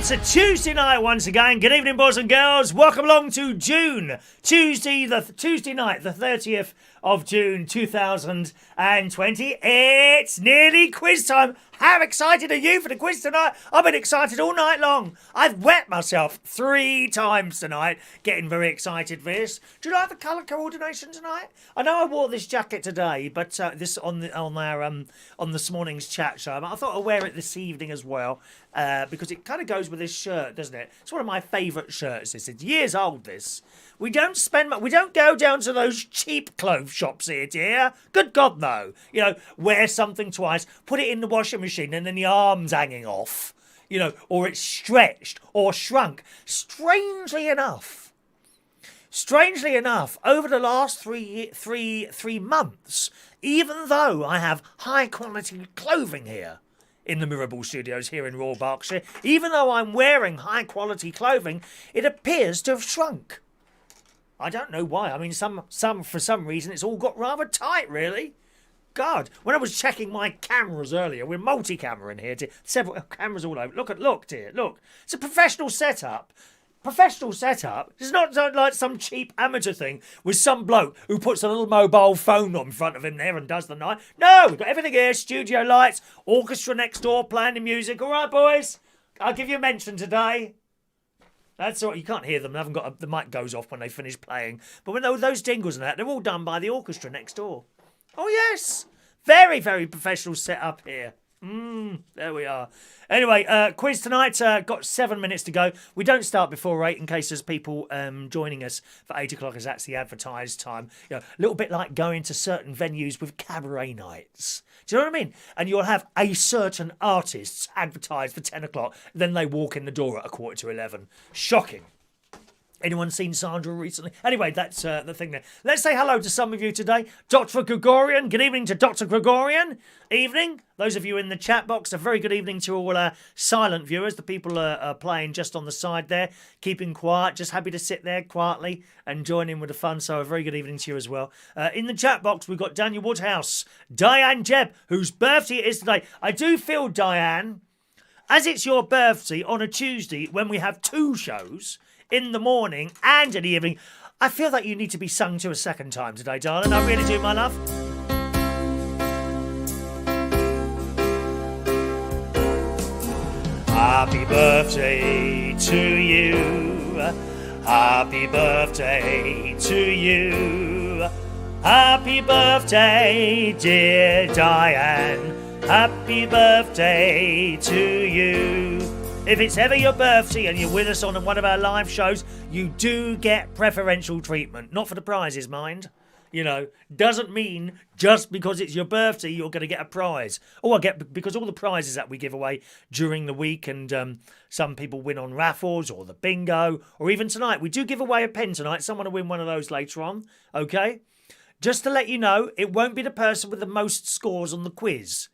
It's a Tuesday night once again. Good evening, boys and girls. Welcome along to June. Tuesday night, the 30th of June 2020. It's nearly quiz time. How excited are you for the quiz tonight? I've been excited all night long. I've wet myself 3 times tonight, getting very excited for this. Do you like the colour coordination tonight? I know I wore this jacket today, but this on this morning's chat show. I thought I'd wear it this evening as well, because it kind of goes with this shirt, doesn't it? It's one of my favourite shirts. It's years old. This. We don't go down to those cheap clothes shops here, dear. Good God, no. You know, wear something twice, put it in the washing machine, and then the arm's hanging off. You know, or it's stretched or shrunk. Strangely enough, over the last three months, even though I have high quality clothing here in the Mirrorball Studios here in Royal Berkshire, even though I'm wearing high quality clothing, it appears to have shrunk. I don't know why. I mean, for some reason, it's all got rather tight, really. God, when I was checking my cameras earlier, we're multi-camera in here, several cameras all over. Look, dear, look. It's a professional setup. It's not like some cheap amateur thing with some bloke who puts a little mobile phone on in front of him there and does the night. No, we've got everything here, studio lights, orchestra next door playing the music. All right, boys, I'll give you a mention today. That's all right. You can't hear them. They haven't got the mic goes off when they finish playing. But when those jingles and that, they're all done by the orchestra next door. Oh yes, very very professional setup here. There we are. Anyway, quiz tonight. Got 7 minutes to go. We don't start before 8 in case there's people joining us for 8 o'clock as that's the advertised time. You know, a little bit like going to certain venues with cabaret nights. Do you know what I mean? And you'll have a certain artists advertised for 10 o'clock, then they walk in the door at 11:15. Shocking. Anyone seen Sandra recently? Anyway, that's the thing there. Let's say hello to some of you today. Dr. Gregorian. Good evening to Dr. Gregorian. Evening. Those of you in the chat box, a very good evening to all silent viewers. The people are playing just on the side there, keeping quiet, just happy to sit there quietly and join in with the fun. So a very good evening to you as well. In the chat box, we've got Daniel Woodhouse, Diane Jebb, whose birthday it is today. I do feel, Diane, as it's your birthday on a Tuesday when we have 2 shows, in the morning and in the evening, I feel that you need to be sung to a second time today, darling. I really do, my love. Happy birthday to you. Happy birthday to you. Happy birthday, dear Diane. Happy birthday to you. If it's ever your birthday and you're with us on one of our live shows, you do get preferential treatment. Not for the prizes, mind. You know, doesn't mean just because it's your birthday you're going to get a prize. Because all the prizes that we give away during the week, and some people win on raffles or the bingo, or even tonight, we do give away a pen tonight. Someone will win one of those later on, okay? Just to let you know, it won't be the person with the most scores on the quiz,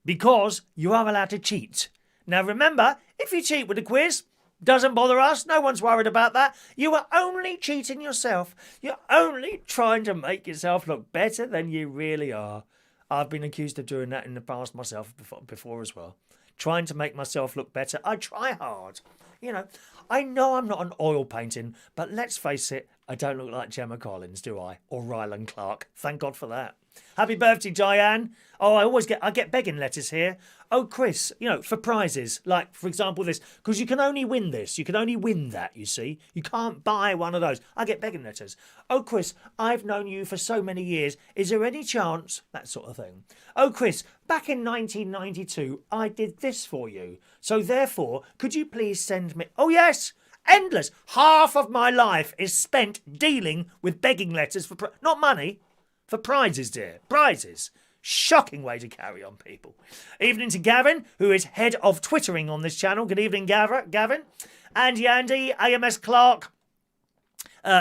because you are allowed to cheat. Now remember, if you cheat with the quiz, doesn't bother us, no one's worried about that. You are only cheating yourself. You're only trying to make yourself look better than you really are. I've been accused of doing that in the past myself before as well. Trying to make myself look better. I try hard. You know I'm not an oil painting, but let's face it, I don't look like Gemma Collins, do I? Or Rylan Clark. Thank God for that. Happy birthday, Diane. Oh, I get begging letters here. Oh, Chris, for prizes. Like, for example, this. Because you can only win this. You can only win that, you see. You can't buy one of those. I get begging letters. Oh, Chris, I've known you for so many years. Is there any chance? That sort of thing. Oh, Chris, back in 1992, I did this for you. So therefore, could you please send me... Oh, yes. Endless. Half of my life is spent dealing with begging letters for... Not money. For prizes, dear. Prizes. Shocking way to carry on, people. Evening to Gavin, who is head of Twittering on this channel. Good evening, Gavin. Andy, AMS Clark.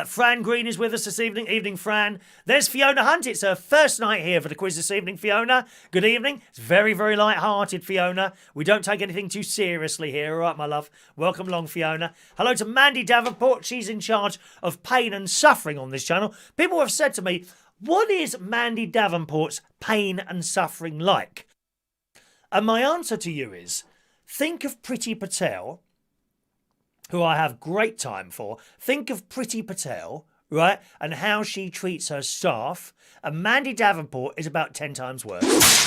Fran Green is with us this evening. Evening, Fran. There's Fiona Hunt. It's her first night here for the quiz this evening, Fiona. Good evening. It's very, very light-hearted, Fiona. We don't take anything too seriously here. All right, my love. Welcome along, Fiona. Hello to Mandy Davenport. She's in charge of pain and suffering on this channel. People have said to me, what is Mandy Davenport's pain and suffering like? And my answer to you is, think of Priti Patel who I have great time for. Think of Priti Patel, right, and how she treats her staff. And Mandy Davenport is about 10 times worse.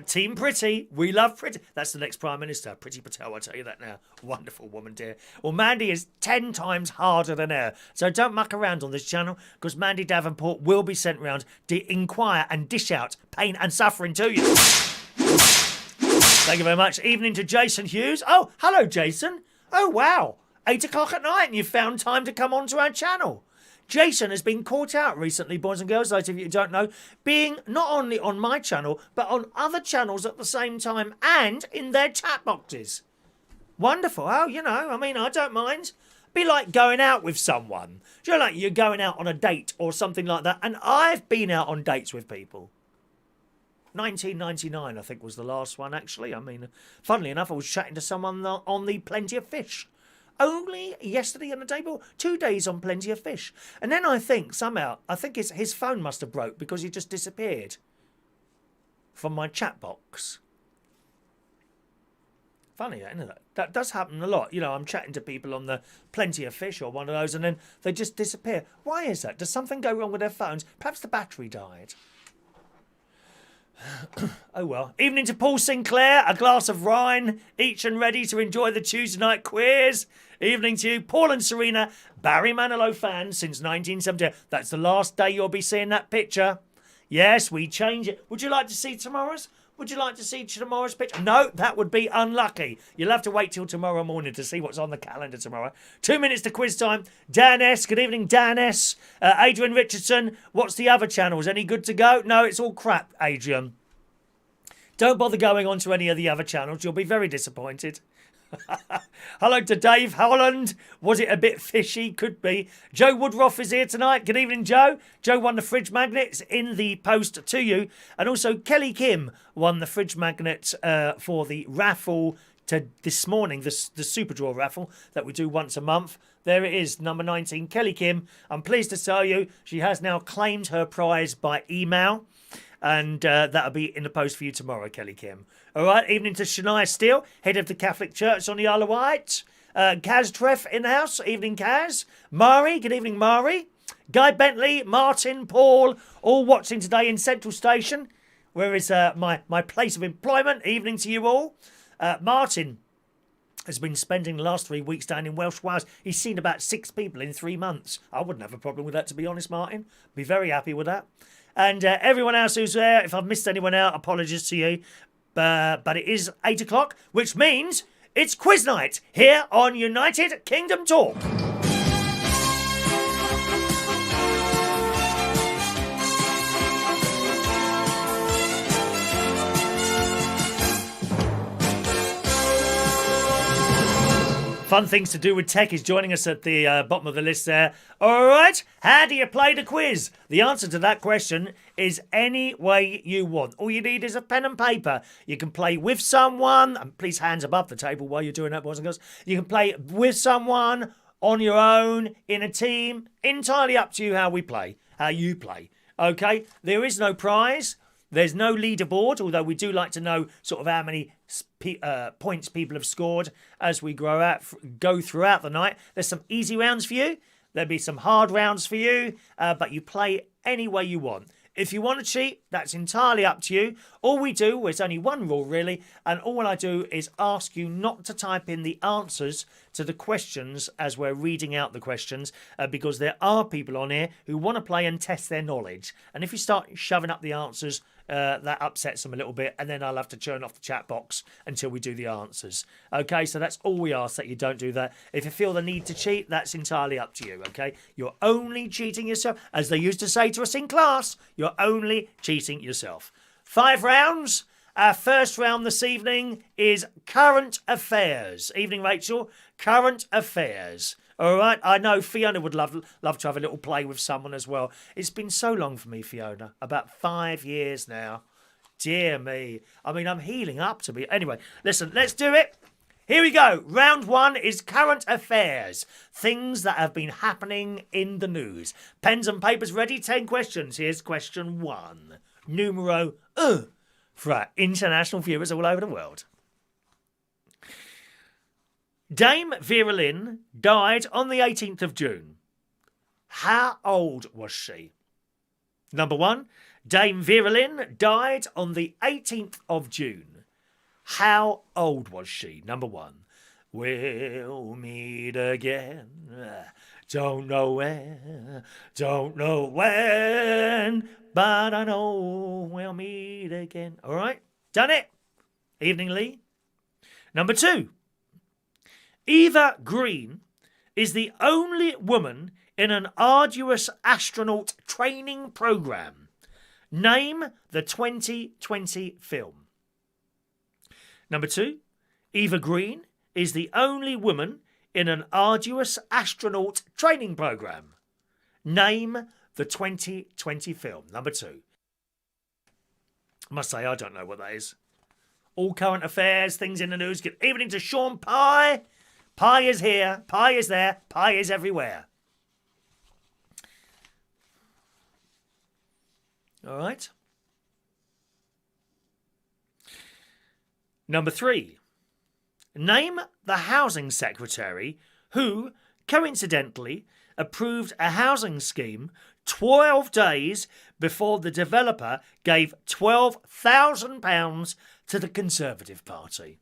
Team Pretty, we love Pretty. That's the next Prime Minister, Priti Patel, I'll tell you that now. Wonderful woman, dear. Well, Mandy is 10 times harder than her. So don't muck around on this channel, because Mandy Davenport will be sent round to inquire and dish out pain and suffering to you. Thank you very much. Evening to Jason Hughes. Oh, hello, Jason. Oh, wow. 8 o'clock at night and you've found time to come onto our channel. Jason has been caught out recently, boys and girls, those of you who don't know, being not only on my channel, but on other channels at the same time and in their chat boxes. Wonderful. Oh, you know, I mean, I don't mind. Be like going out with someone. Do you know, like you're going out on a date or something like that? And I've been out on dates with people. 1999, I think, was the last one, actually. I mean, funnily enough, I was chatting to someone on the Plenty of Fish. Only yesterday and the day before, 2 days on Plenty of Fish. And then I think his phone must have broke because he just disappeared from my chat box. Funny, isn't it? That does happen a lot. You know, I'm chatting to people on the Plenty of Fish or one of those, and then they just disappear. Why is that? Does something go wrong with their phones? Perhaps the battery died. Oh well. Evening to Paul Sinclair, a glass of wine, each and ready to enjoy the Tuesday night quiz. Evening to you, Paul and Serena, Barry Manilow fans since 1970. That's the last day you'll be seeing that picture. Yes, we change it. Would you like to see tomorrow's? Would you like to see tomorrow's picture? No, that would be unlucky. You'll have to wait till tomorrow morning to see what's on the calendar tomorrow. 2 minutes to quiz time. Dan S. Good evening, Dan S. Adrian Richardson. What's the other channels? Any good to go? No, it's all crap, Adrian. Don't bother going on to any of the other channels. You'll be very disappointed. Hello to Dave Holland. Was it a bit fishy? Could be. Joe Woodruff is here tonight. Good evening, Joe. Joe won the fridge magnets in the post to you. And also Kelly Kim won the fridge magnet for the raffle to this morning, the Super Draw raffle that we do once a month. There it is, number 19, Kelly Kim. I'm pleased to tell you she has now claimed her prize by email. And that'll be in the post for you tomorrow, Kelly Kim. All right, evening to Shania Steele, head of the Catholic Church on the Isle of Wight. Kaz Treff in the house. Evening, Kaz. Mari, good evening, Mari. Guy Bentley, Martin, Paul, all watching today in Central Station, where is my place of employment. Evening to you all. Martin has been spending the last 3 weeks down in Welsh Wales. He's seen about 6 people in 3 months. I wouldn't have a problem with that, to be honest, Martin. Be very happy with that. And everyone else who's there, if I've missed anyone out, apologies to you. But it is 8 o'clock, which means it's quiz night here on United Kingdom Talk. Fun things to do with tech is joining us at the bottom of the list there. All right, how do you play the quiz? The answer to that question is any way you want. All you need is a pen and paper. You can play with someone, and please hands above the table while you're doing that, boys and girls. You can play with someone, on your own, in a team. Entirely up to you how you play. Okay, there is no prize. There's no leaderboard, although we do like to know sort of how many points people have scored as we go throughout the night. There's some easy rounds for you. There'll be some hard rounds for you, but you play any way you want. If you want to cheat, that's entirely up to you. All we do, there's only one rule really, and all I do is ask you not to type in the answers to the questions as we're reading out the questions, because there are people on here who want to play and test their knowledge. And if you start shoving up the answers, that upsets them a little bit, and then I'll have to turn off the chat box until we do the answers. Okay, so that's all we ask, that you don't do that. If you feel the need to cheat, that's entirely up to you, okay? You're only cheating yourself. As they used to say to us in class, you're only cheating yourself. 5 rounds. Our first round this evening is current affairs. Evening, Rachel. Current affairs. All right, I know Fiona would love to have a little play with someone as well. It's been so long for me, Fiona. About 5 years now. Dear me. I mean, I'm healing up to be... Anyway, listen, let's do it. Here we go. Round 1 is current affairs. Things that have been happening in the news. Pens and papers ready? 10 questions. Here's question 1. Numero 1. For our international viewers all over the world. Dame Vera Lynn died on the 18th of June. How old was she? Number 1, Dame Vera Lynn died on the 18th of June. How old was she? Number 1. We'll meet again. Don't know where, don't know when, but I know we'll meet again. All right, done it. Evening, Lee. Number 2. Eva Green is the only woman in an arduous astronaut training program. Name the 2020 film. Number 2. Eva Green is the only woman in an arduous astronaut training program. Name the 2020 film. Number 2. I must say, I don't know what that is. All current affairs, things in the news. Good evening to Sean Pye. Pie is here, pie is there, pie is everywhere. All right. Number 3. Name the housing secretary who, coincidentally, approved a housing scheme 12 days before the developer gave £12,000 to the Conservative Party.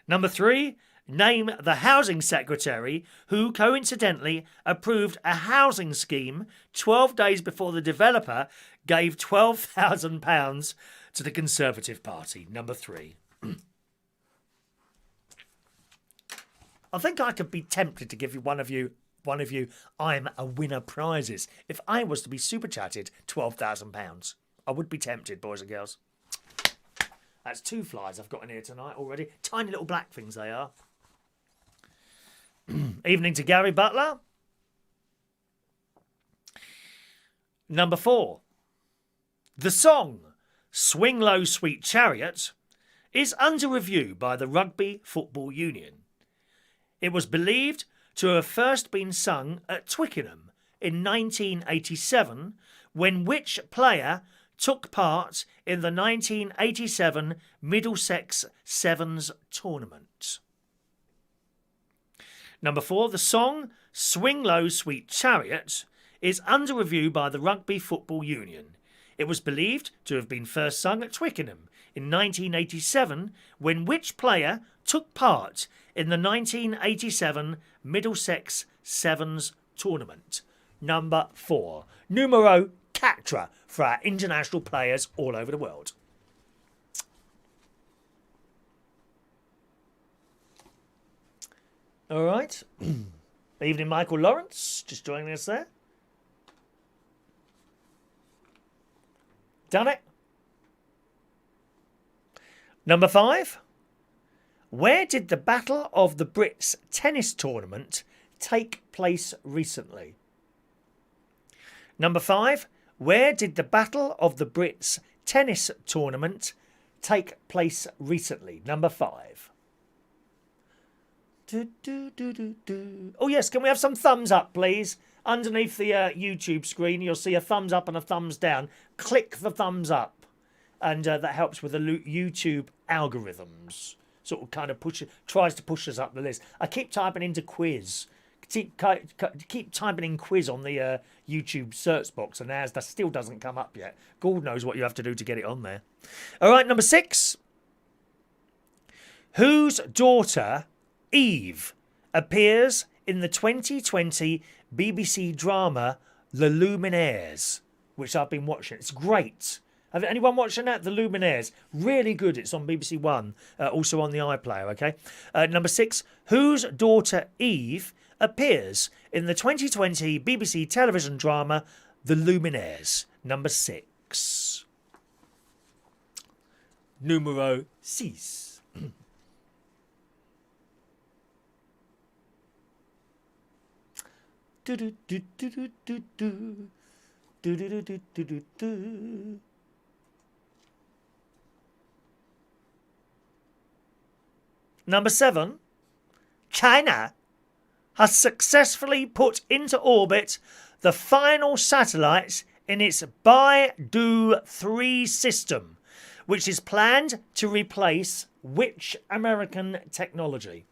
Number 3. Name the housing secretary who coincidentally approved a housing scheme 12 days before the developer gave £12,000 to the Conservative Party. Number 3. I think I could be tempted to give one of you I'm a winner prizes. If I was to be super chatted £12,000, I would be tempted, boys and girls. That's 2 flies I've got in here tonight already. Tiny little black things they are. Evening to Gary Butler. Number 4. The song Swing Low Sweet Chariot is under review by the Rugby Football Union. It was believed to have first been sung at Twickenham in 1987, when which player took part in the 1987 Middlesex Sevens tournament? Number 4. The song Swing Low Sweet Chariot is under review by the Rugby Football Union. It was believed to have been first sung at Twickenham in 1987, when which player took part in the 1987 Middlesex Sevens tournament? Number 4. Numero 4 for our international players all over the world. All right. Evening, Michael Lawrence, just joining us there. Done it. Number 5. Where did the Battle of the Brits tennis tournament take place recently? Number 5. Where did the Battle of the Brits tennis tournament take place recently? Number 5. Oh yes, can we have some thumbs up, please? Underneath the YouTube screen, you'll see a thumbs up and a thumbs down. Click the thumbs up, and that helps with the YouTube algorithms. Sort of kind of tries to push us up the list. I keep typing into quiz. Keep typing in quiz on the YouTube search box, and that still doesn't come up yet. God knows what you have to do to get it on there. All right, number 6. Whose daughter Eve appears in the 2020 BBC drama The Luminaires, which I've been watching. It's great. Have anyone watching that? The Luminaires. Really good. It's on BBC One, also on the iPlayer, okay? Number 6. Whose daughter Eve appears in the 2020 BBC television drama The Luminaires? Number 6. Numero 6. Number 7. China has successfully put into orbit the final satellites in its Baidu 3 system, which is planned to replace which American technology?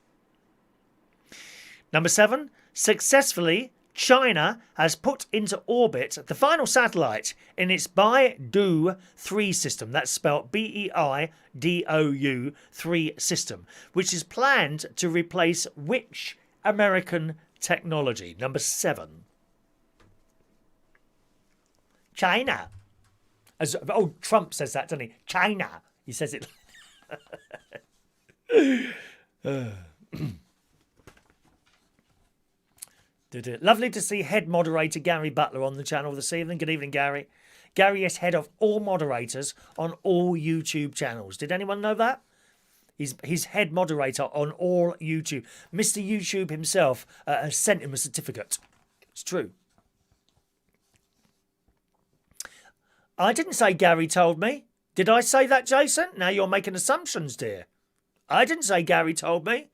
Number 7, successfully, China has put into orbit the final satellite in its Beidou 3 system. That's spelled Beidou 3 system, which is planned to replace which American technology? Number 7. China. Trump says that, doesn't he? China. He says it. Lovely to see head moderator Gary Butler on the channel this evening. Good evening, Gary. Gary is head of all moderators on all YouTube channels. Did anyone know that? He's head moderator on all YouTube. Mr. YouTube himself has sent him a certificate. It's true. I didn't say Gary told me. Did I say that, Jason? Now you're making assumptions, dear. I didn't say Gary told me.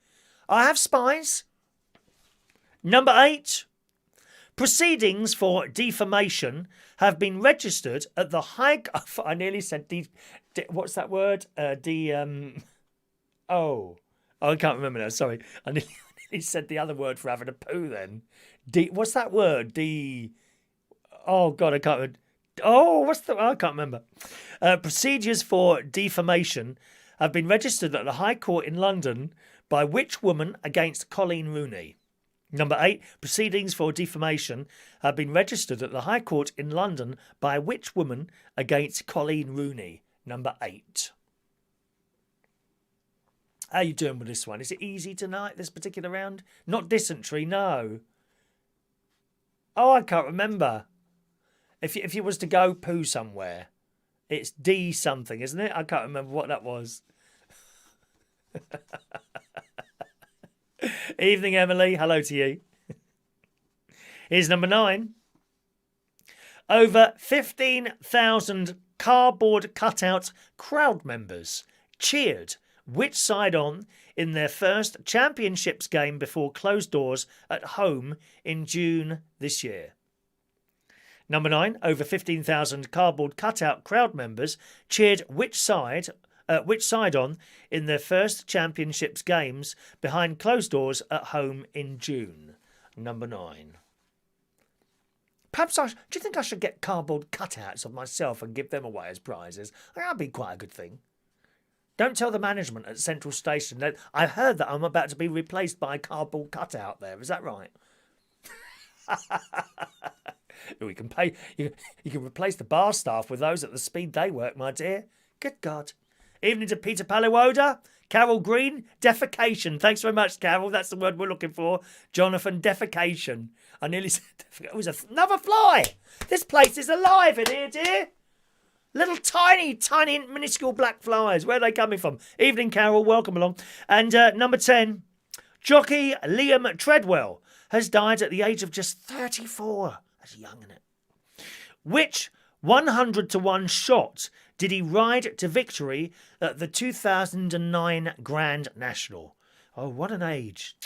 I have spies. Number 8. Proceedings for defamation have been registered at the High... I nearly said... what's that word? I can't remember now. Sorry. I nearly said the other word for having a poo then. What's that word? Oh, God, I can't remember. I can't remember. Procedures for defamation have been registered at the High Court in London by which woman against Colleen Rooney? Number 8. Proceedings for defamation have been registered at the High Court in London by which woman against Colleen Rooney? Number 8. How are you doing with this one? Is it easy tonight, this particular round? Not dysentery, no. Oh, I can't remember. If you was to go poo somewhere, it's D something, isn't it? I can't remember what that was. Evening, Emily. Hello to you. Here's number 9. Over 15,000 cardboard cutout crowd members cheered which side on in their first championships game before closed doors at home in June this year. Number 9. Over 15,000 cardboard cutout crowd members cheered which side on in their first championships games behind closed doors at home in June? Number 9. Perhaps do you think I should get cardboard cutouts of myself and give them away as prizes? That'd be quite a good thing. Don't tell the management at Central Station that I've heard that I'm about to be replaced by a cardboard cutout there. Is that right? We can pay. You can replace the bar staff with those at the speed they work, my dear. Good God. Evening to Peter Palawoda. Carol Green, defecation. Thanks very much, Carol. That's the word we're looking for. Jonathan, defecation. I nearly said it was another fly. This place is alive in here, dear. Little tiny, minuscule black flies. Where are they coming from? Evening, Carol. Welcome along. And number 10, jockey Liam Treadwell has died at the age of just 34. That's young, isn't it? Which 100 to 1 shot did he ride to victory at the 2009 Grand National? Oh, what an age.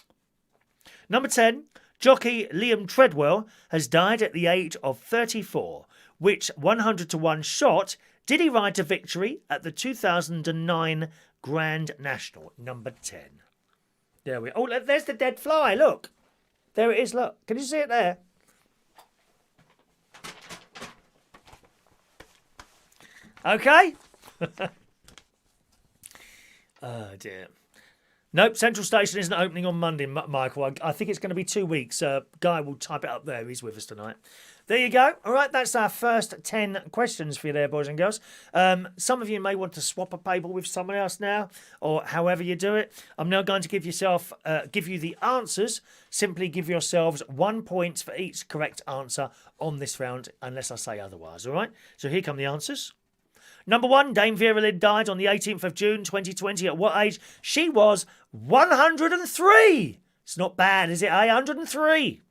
Number 10, jockey Liam Treadwell has died at the age of 34. Which 100 to 1 shot did he ride to victory at the 2009 Grand National? Number 10. There we are. Oh, there's the dead fly. Look. There it is. Look. Can you see it there? Okay. Oh, dear. Nope, Central Station isn't opening on Monday, Michael. I think it's going to be 2 weeks. Guy will type it up there. He's with us tonight. There you go. All right, that's our first 10 questions for you there, boys and girls. Some of you may want to swap a paper with someone else now, or however you do it. I'm now going to give you the answers. Simply give yourselves 1 point for each correct answer on this round, unless I say otherwise, all right? So here come the answers. Number 1, Dame Vera Lynn died on the 18th of June 2020. At what age? She was 103. It's not bad, is it? 103.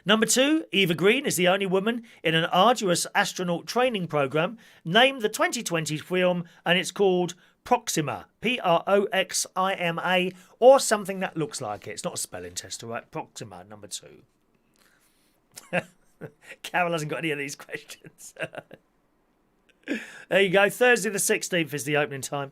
Number 2, Eva Green is the only woman in an arduous astronaut training program. Name the 2020 film, and it's called Proxima. Proxima, or something that looks like it. It's not a spelling test, all right? Proxima, number 2. Carol hasn't got any of these questions. There you go. Thursday the 16th is the opening time.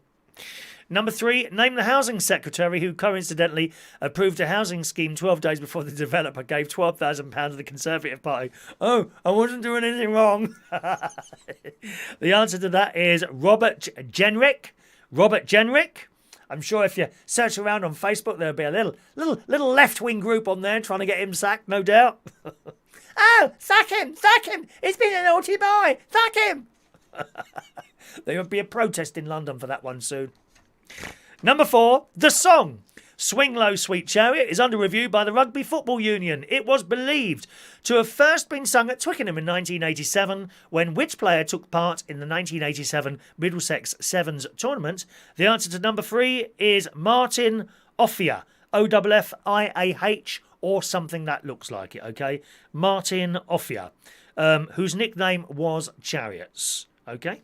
Number 3, name the housing secretary who coincidentally approved a housing scheme 12 days before the developer gave £12,000 to the Conservative Party. Oh, I wasn't doing anything wrong. The answer to that is Robert Jenrick. Robert Jenrick. I'm sure if you search around on Facebook, there'll be a little left-wing group on there trying to get him sacked, no doubt. Oh, sack him! He's been a naughty boy! Sack him! There will be a protest in London for that one soon. Number 4, the song Swing Low Sweet Chariot is under review by the Rugby Football Union. It was believed to have first been sung at Twickenham in 1987 when which player took part in the 1987 Middlesex Sevens tournament? The answer to number 3 is Martin Offiah, Offiah, or something that looks like it, okay? Martin Offiah, whose nickname was Chariots, okay?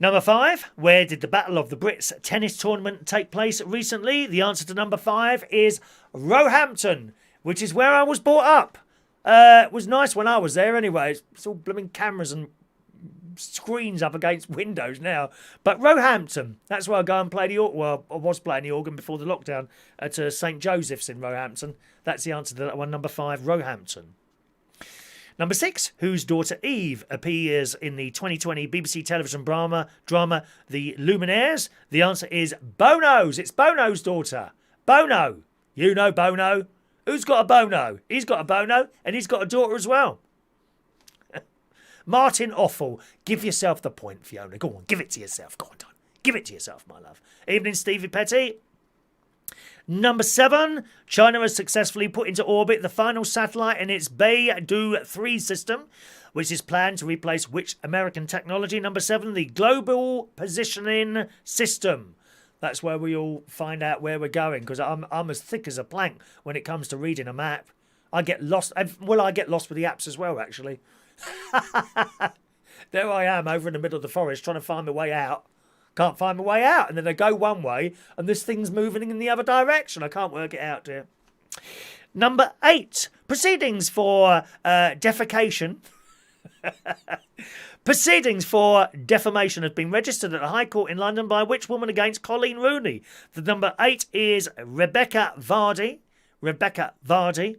Number 5, where did the Battle of the Brits tennis tournament take place recently? The answer to number 5 is Roehampton, which is where I was brought up. It was nice when I was there anyway. It's all blooming cameras and screens up against windows now. But Roehampton, that's where I go and play the organ. Well, I was playing the organ before the lockdown at St Joseph's in Roehampton. That's the answer to that one, number 5, Roehampton. Number 6, whose daughter Eve appears in the 2020 BBC television drama The Luminaires? The answer is Bono's. It's Bono's daughter. Bono. You know Bono. Who's got a Bono? He's got a Bono and he's got a daughter as well. Martin Offal. Give yourself the point, Fiona. Go on, give it to yourself. Go on, Don. Give it to yourself, my love. Evening, Stevie Petty. Number 7, China has successfully put into orbit the final satellite in its Beidou 3 system, which is planned to replace which American technology? Number 7, the Global Positioning System. That's where we all find out where we're going, because I'm as thick as a plank when it comes to reading a map. I get lost. Well, I get lost with the apps as well, actually. There I am over in the middle of the forest trying to find my way out. Can't find my way out. And then I go one way and this thing's moving in the other direction. I can't work it out, dear. Number 8. Proceedings for defecation. Proceedings for defamation have been registered at the High Court in London by which woman against Colleen Rooney? The number 8 is Rebecca Vardy. Rebecca Vardy.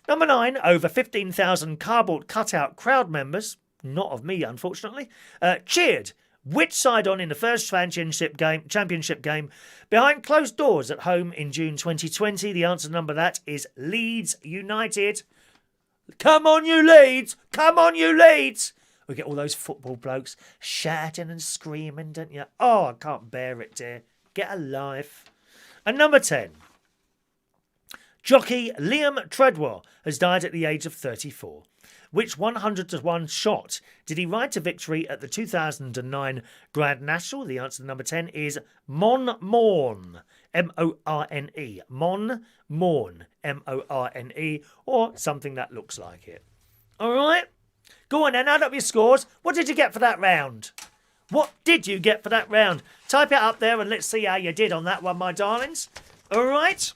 Number 9. Over 15,000 cardboard cutout crowd members, not of me unfortunately, cheered which side on in the first championship game behind closed doors at home in June 2020? The answer number that is Leeds United. Come on, you Leeds! Come on, you Leeds! We get all those football blokes shouting and screaming, don't you? Oh, I can't bear it, dear. Get a life. And number 10. Jockey Liam Treadwell has died at the age of 34. Which 100-to-1 shot did he ride to victory at the 2009 Grand National? The answer to number 10 is Mon Morn, M-O-R-N-E. Mon Morn, M-O-R-N-E, or something that looks like it. All right? Go on then, add up your scores. What did you get for that round? What did you get for that round? Type it up there and let's see how you did on that one, my darlings. All right?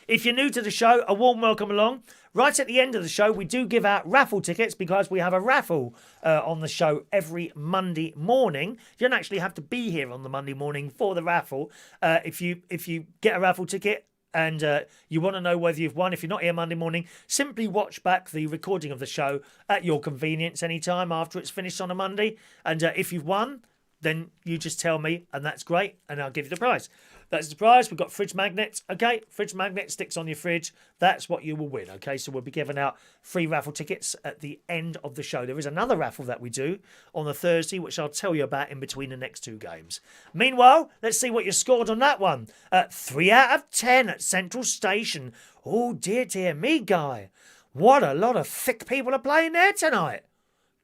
If you're new to the show, a warm welcome along. Right at the end of the show, we do give out raffle tickets because we have a raffle on the show every Monday morning. You don't actually have to be here on the Monday morning for the raffle. If you get a raffle ticket and you want to know whether you've won, if you're not here Monday morning, simply watch back the recording of the show at your convenience anytime after it's finished on a Monday. And if you've won, then you just tell me, and that's great, and I'll give you the prize. That's the prize. We've got fridge magnets. Okay, fridge magnet sticks on your fridge. That's what you will win. Okay, so we'll be giving out free raffle tickets at the end of the show. There is another raffle that we do on the Thursday, which I'll tell you about in between the next 2 games. Meanwhile, let's see what you scored on that one. 3 out of 10 at Central Station. Oh, dear me, Guy. What a lot of thick people are playing there tonight.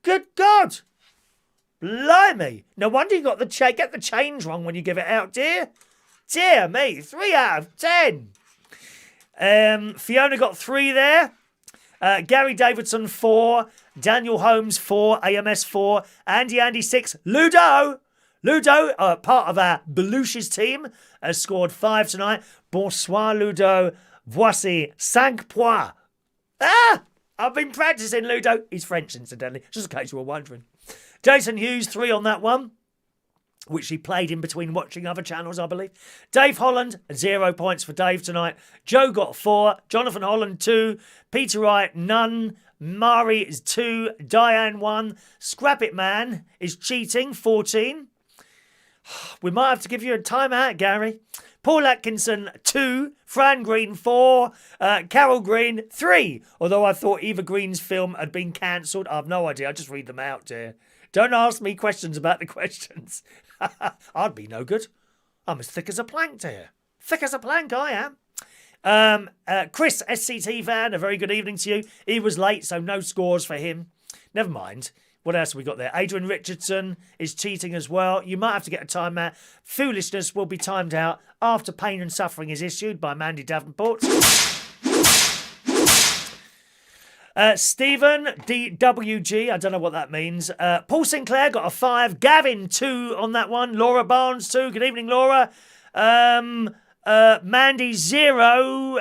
Good God. Blimey. No wonder you got get the change wrong when you give it out, dear. Dear me, 3 out of 10. Fiona got 3 there. Gary Davidson 4. Daniel Holmes 4. AMS 4. Andy 6. Ludo, part of our Belush's team, has scored 5 tonight. Bonsoir, Ludo. Voici 5 points. I've been practicing, Ludo. He's French, incidentally, just in case you were wondering. Jason Hughes, 3 on that one, which he played in between watching other channels, I believe. Dave Holland, 0 points for Dave tonight. Joe got 4. Jonathan Holland, 2. Peter Wright, none. Mari is 2. Diane, 1. Scrap It Man is cheating, 14. We might have to give you a timeout, Gary. Paul Atkinson, 2. Fran Green, 4. Carol Green, 3. Although I thought Eva Green's film had been cancelled. I have no idea. I just read them out, dear. Don't ask me questions about the questions. I'd be no good. I'm as thick as a plank, dear. Thick as a plank, I am. Chris, SCT fan, a very good evening to you. He was late, so no scores for him. Never mind. What else have we got there? Adrian Richardson is cheating as well. You might have to get a timeout. Foolishness will be timed out after Pain and Suffering is issued by Mandy Davenport. Stephen DWG, I don't know what that means. Paul Sinclair got a 5. Gavin, 2 on that one. Laura Barnes, 2. Good evening, Laura. Mandy, 0.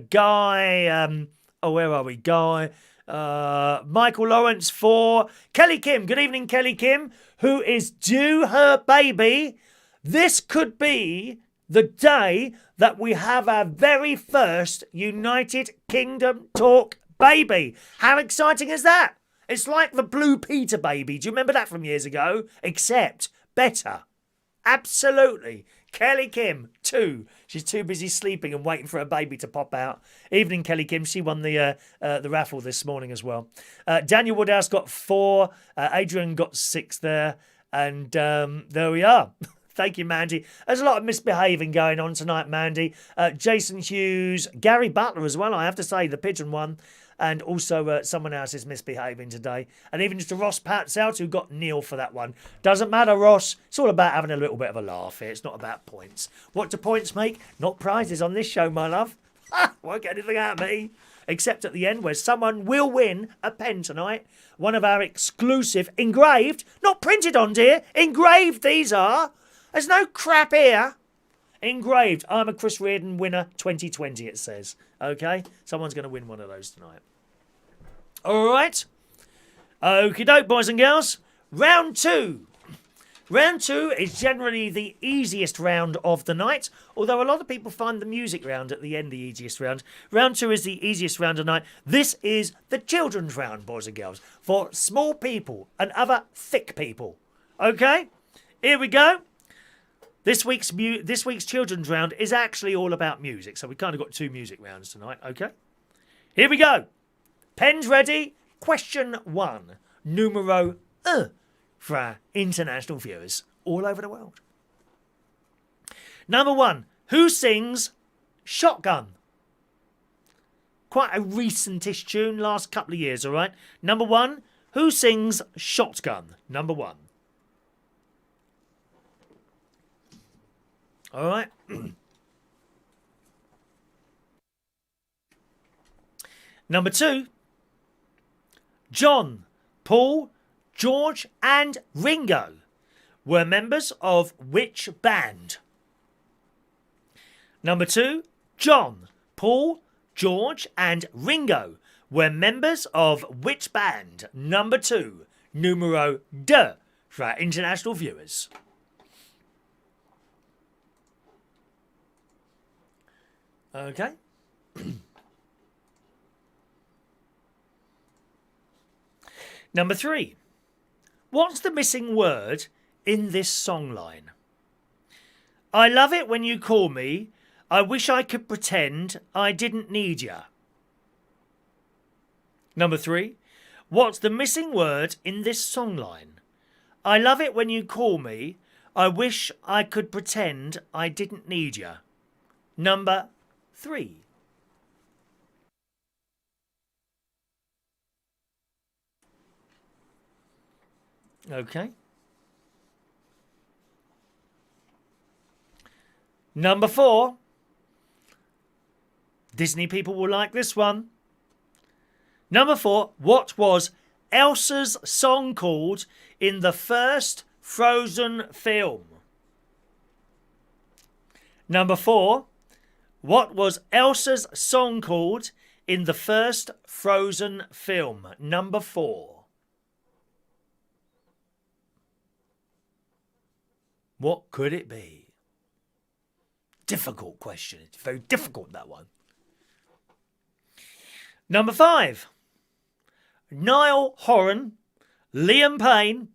Guy, where are we? Guy. Michael Lawrence, 4. Kelly Kim, good evening, Kelly Kim, who is due her baby. This could be the day that we have our very first United Kingdom talk baby. How exciting is that? It's like the Blue Peter baby. Do you remember that from years ago? Except better. Absolutely. Kelly Kim, 2. She's too busy sleeping and waiting for her baby to pop out. Evening, Kelly Kim. She won the raffle this morning as well. Daniel Woodhouse got 4. Adrian got 6 there. And there we are. Thank you, Mandy. There's a lot of misbehaving going on tonight, Mandy. Jason Hughes, Gary Butler as well, I have to say, the pigeon one. And also someone else is misbehaving today. And even Mr. Ross Pats out, who got Neil for that one. Doesn't matter, Ross. It's all about having a little bit of a laugh here. It's not about points. What do points make? Not prizes on this show, my love. Won't get anything out of me. Except at the end, where someone will win a pen tonight. One of our exclusive, engraved, not printed on, dear. Engraved these are. There's no crap here. Engraved. I'm a Chris Reardon winner 2020, it says. Okay? Someone's going to win one of those tonight. All right. Okie doke, boys and girls. Round 2. Round 2 is generally the easiest round of the night, although a lot of people find the music round at the end the easiest round. Round 2 is the easiest round of the night. This is the children's round, boys and girls, for small people and other thick people. Okay? Here we go. This week's children's round is actually all about music, so we kind of got 2 music rounds tonight, okay? Here we go. Pens ready. Question 1. Numero 1 for our international viewers all over the world. Number 1. Who sings Shotgun? Quite a recentish tune, last couple of years, all right? Number 1. Who sings Shotgun? Number 1. All right. Number 2. John, Paul, George and Ringo were members of which band? Number 2. John, Paul, George and Ringo were members of which band? Number 2. Numero 2 for our international viewers. Okay. Number 3. What's the missing word in this songline? I love it when you call me. I wish I could pretend I didn't need ya. Number 3. What's the missing word in this songline? I love it when you call me. I wish I could pretend I didn't need ya. Number 3. Okay. Number 4. Disney people will like this one. Number 4. What was Elsa's song called in the first Frozen film? Number 4. What was Elsa's song called in the first Frozen film? Number 4. What could it be? Difficult question. It's very difficult, that one. Number 5. Niall Horan, Liam Payne.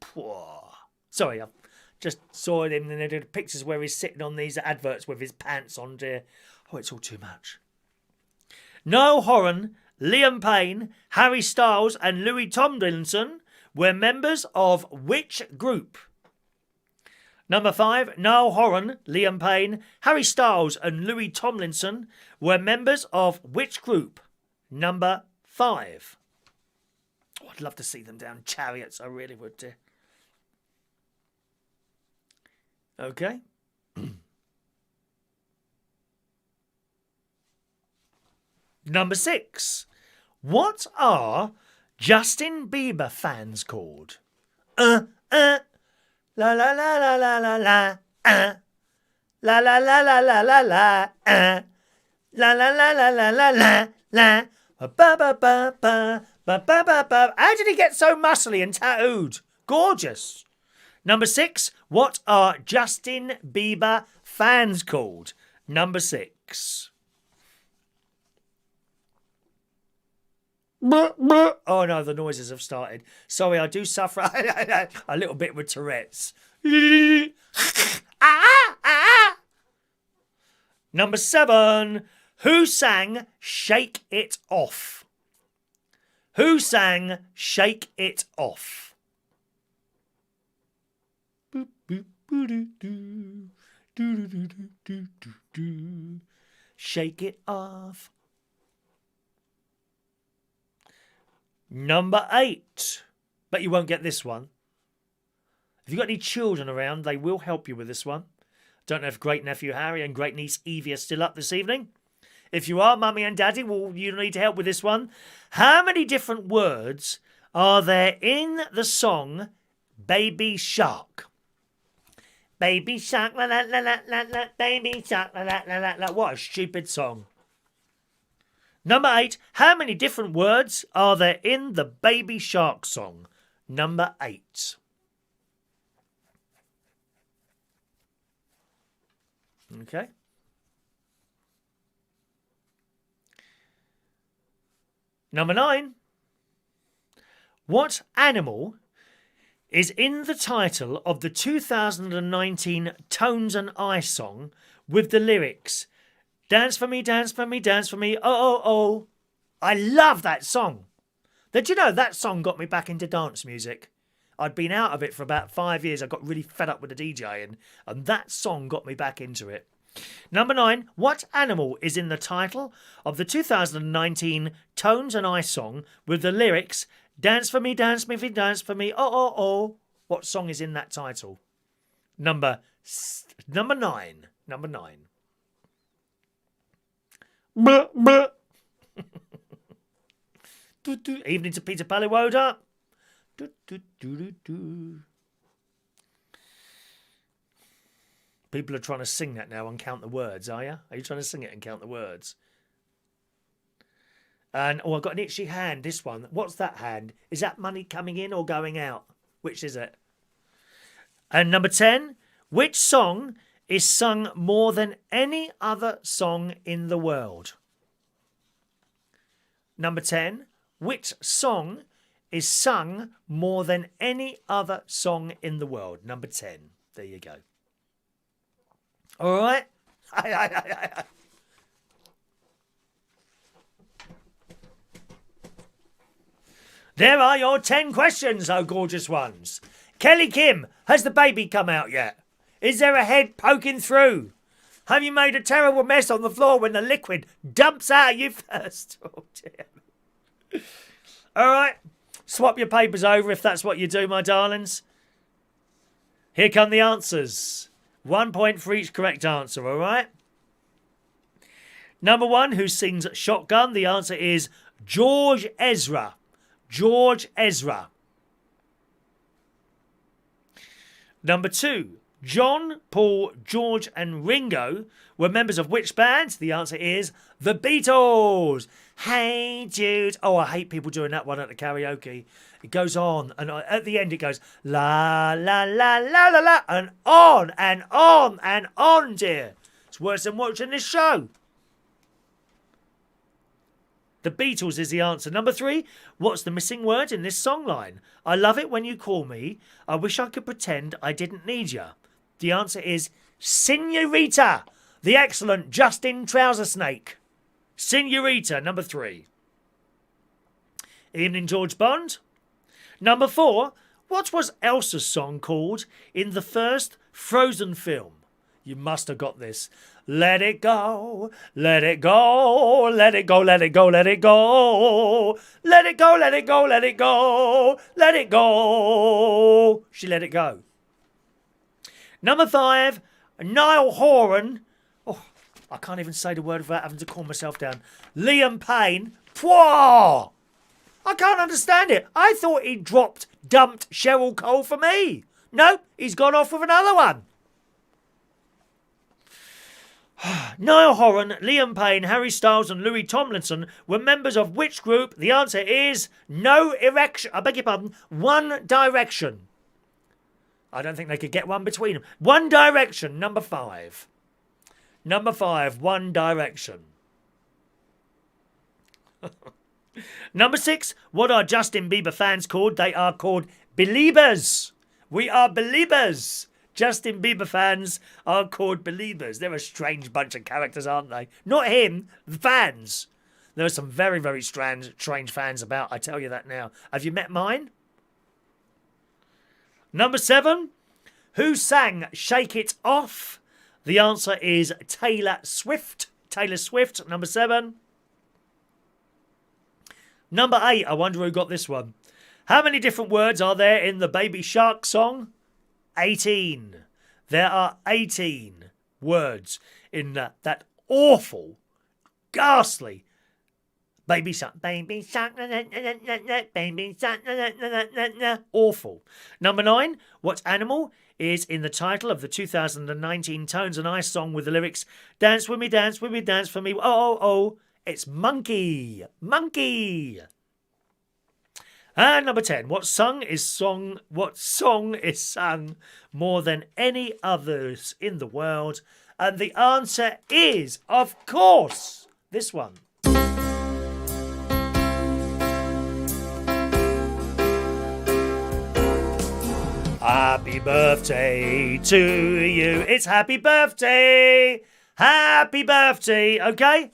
Sorry, I just saw him and they did pictures where he's sitting on these adverts with his pants on. Dear. Oh, it's all too much. Niall Horan, Liam Payne, Harry Styles and Louis Tomlinson were members of which group? Number 5. Niall Horan, Liam Payne, Harry Styles and Louis Tomlinson were members of which group? Number 5. Oh, I'd love to see them down chariots. I really would do. Okay. Number 6. What are Justin Bieber fans called? La la la la la la la. La la la la la la la. La la la la la la la la. Ba ba ba ba ba ba ba ba. How did he get so muscly and tattooed? Gorgeous. Number 6. What are Justin Bieber fans called? Number 6. Oh no, the noises have started. Sorry, I do suffer a little bit with Tourette's. Number 7. Who sang Shake It Off? Who sang Shake It Off? Shake it off. Number 8. Bet you won't get this one. If you've got any children around, they will help you with this one. Don't know if great nephew Harry and great niece Evie are still up this evening. If you are, Mummy and Daddy, will you need help with this one? How many different words are there in the song Baby Shark? Baby Shark, la la la la la la, Baby Shark, la la la la la. What a stupid song. Number 8. How many different words are there in the Baby Shark song? Number 8. Okay. Number 9. What animal is in the title of the 2019 Tones and I song with the lyrics, dance for me, dance for me, dance for me, oh, oh, oh. I love that song. Did you know that song got me back into dance music? I'd been out of it for about 5 years. I got really fed up with the DJing, and that song got me back into it. Number 9. What animal is in the title of the 2019 Tones and I song with the lyrics, dance for me, dance for me, dance for me, oh, oh, oh. What song is in that title? Number 9. Number 9. Buh, buh. Evening to Peter Pallywoda. People are trying to sing that now and count the words, are you? Are you trying to sing it and count the words? And, oh, I've got an itchy hand, this one. What's that hand? Is that money coming in or going out? Which is it? And number 10, which song is sung more than any other song in the world? Number 10, which song is sung more than any other song in the world? Number 10. There you go. All right? There are your 10 questions, oh gorgeous ones. Kelly Kim, has the baby come out yet? Is there a head poking through? Have you made a terrible mess on the floor when the liquid dumps out you first? Oh dear. All right, swap your papers over if that's what you do, my darlings. Here come the answers. 1 point for each correct answer, all right? Number 1, who sings Shotgun? The answer is George Ezra. George Ezra. Number 2, John, Paul, George and Ringo were members of which band? The answer is the Beatles. Hey Jude. Oh, I hate people doing that one at the karaoke. It goes on, and at the end it goes la la la la la la, and on and on and on, dear. It's worse than watching this show. The Beatles is the answer. Number 3, what's the missing word in this songline? I love it when you call me. I wish I could pretend I didn't need ya. The answer is Senorita, the excellent Justin Trousersnake. Senorita, number 3. Evening, George Bond. Number 4, what was Elsa's song called in the first Frozen film? You must have got this. Let it go, let it go, let it go, let it go, let it go. Let it go, let it go, let it go, let it go. She let it go. Number 5, Niall Horan. Oh, I can't even say the word without having to calm myself down. Liam Payne. Pwah! I can't understand it. I thought he dumped Cheryl Cole for me. Nope, he's gone off with another one. Niall Horan, Liam Payne, Harry Styles and Louis Tomlinson were members of which group? The answer is No Erection. I beg your pardon. One Direction. I don't think they could get one between them. One Direction, number 5. Number 5, One Direction. Number 6, what are Justin Bieber fans called? They are called Beliebers. We are Beliebers. Justin Bieber fans are called Beliebers. They're a strange bunch of characters, aren't they? Not him, the fans. There are some very, very strange fans about, I tell you that now. Have you met mine? Number 7, who sang Shake It Off? The answer is Taylor Swift. Taylor Swift, number 7. Number 8, I wonder who got this one. How many different words are there in the Baby Shark song? 18. There are 18 words in that awful, ghastly Baby Shark. Baby Shark. Baby Shark. Awful. Number 9. What animal is in the title of the 2019 Tones and Ice song with the lyrics Dance with me, dance for me. Oh, oh, oh. It's monkey. Monkey. And number 10, what song is sung more than any others in the world? And the answer is, of course, this one. Happy birthday to you. It's happy birthday. Happy birthday. Okay?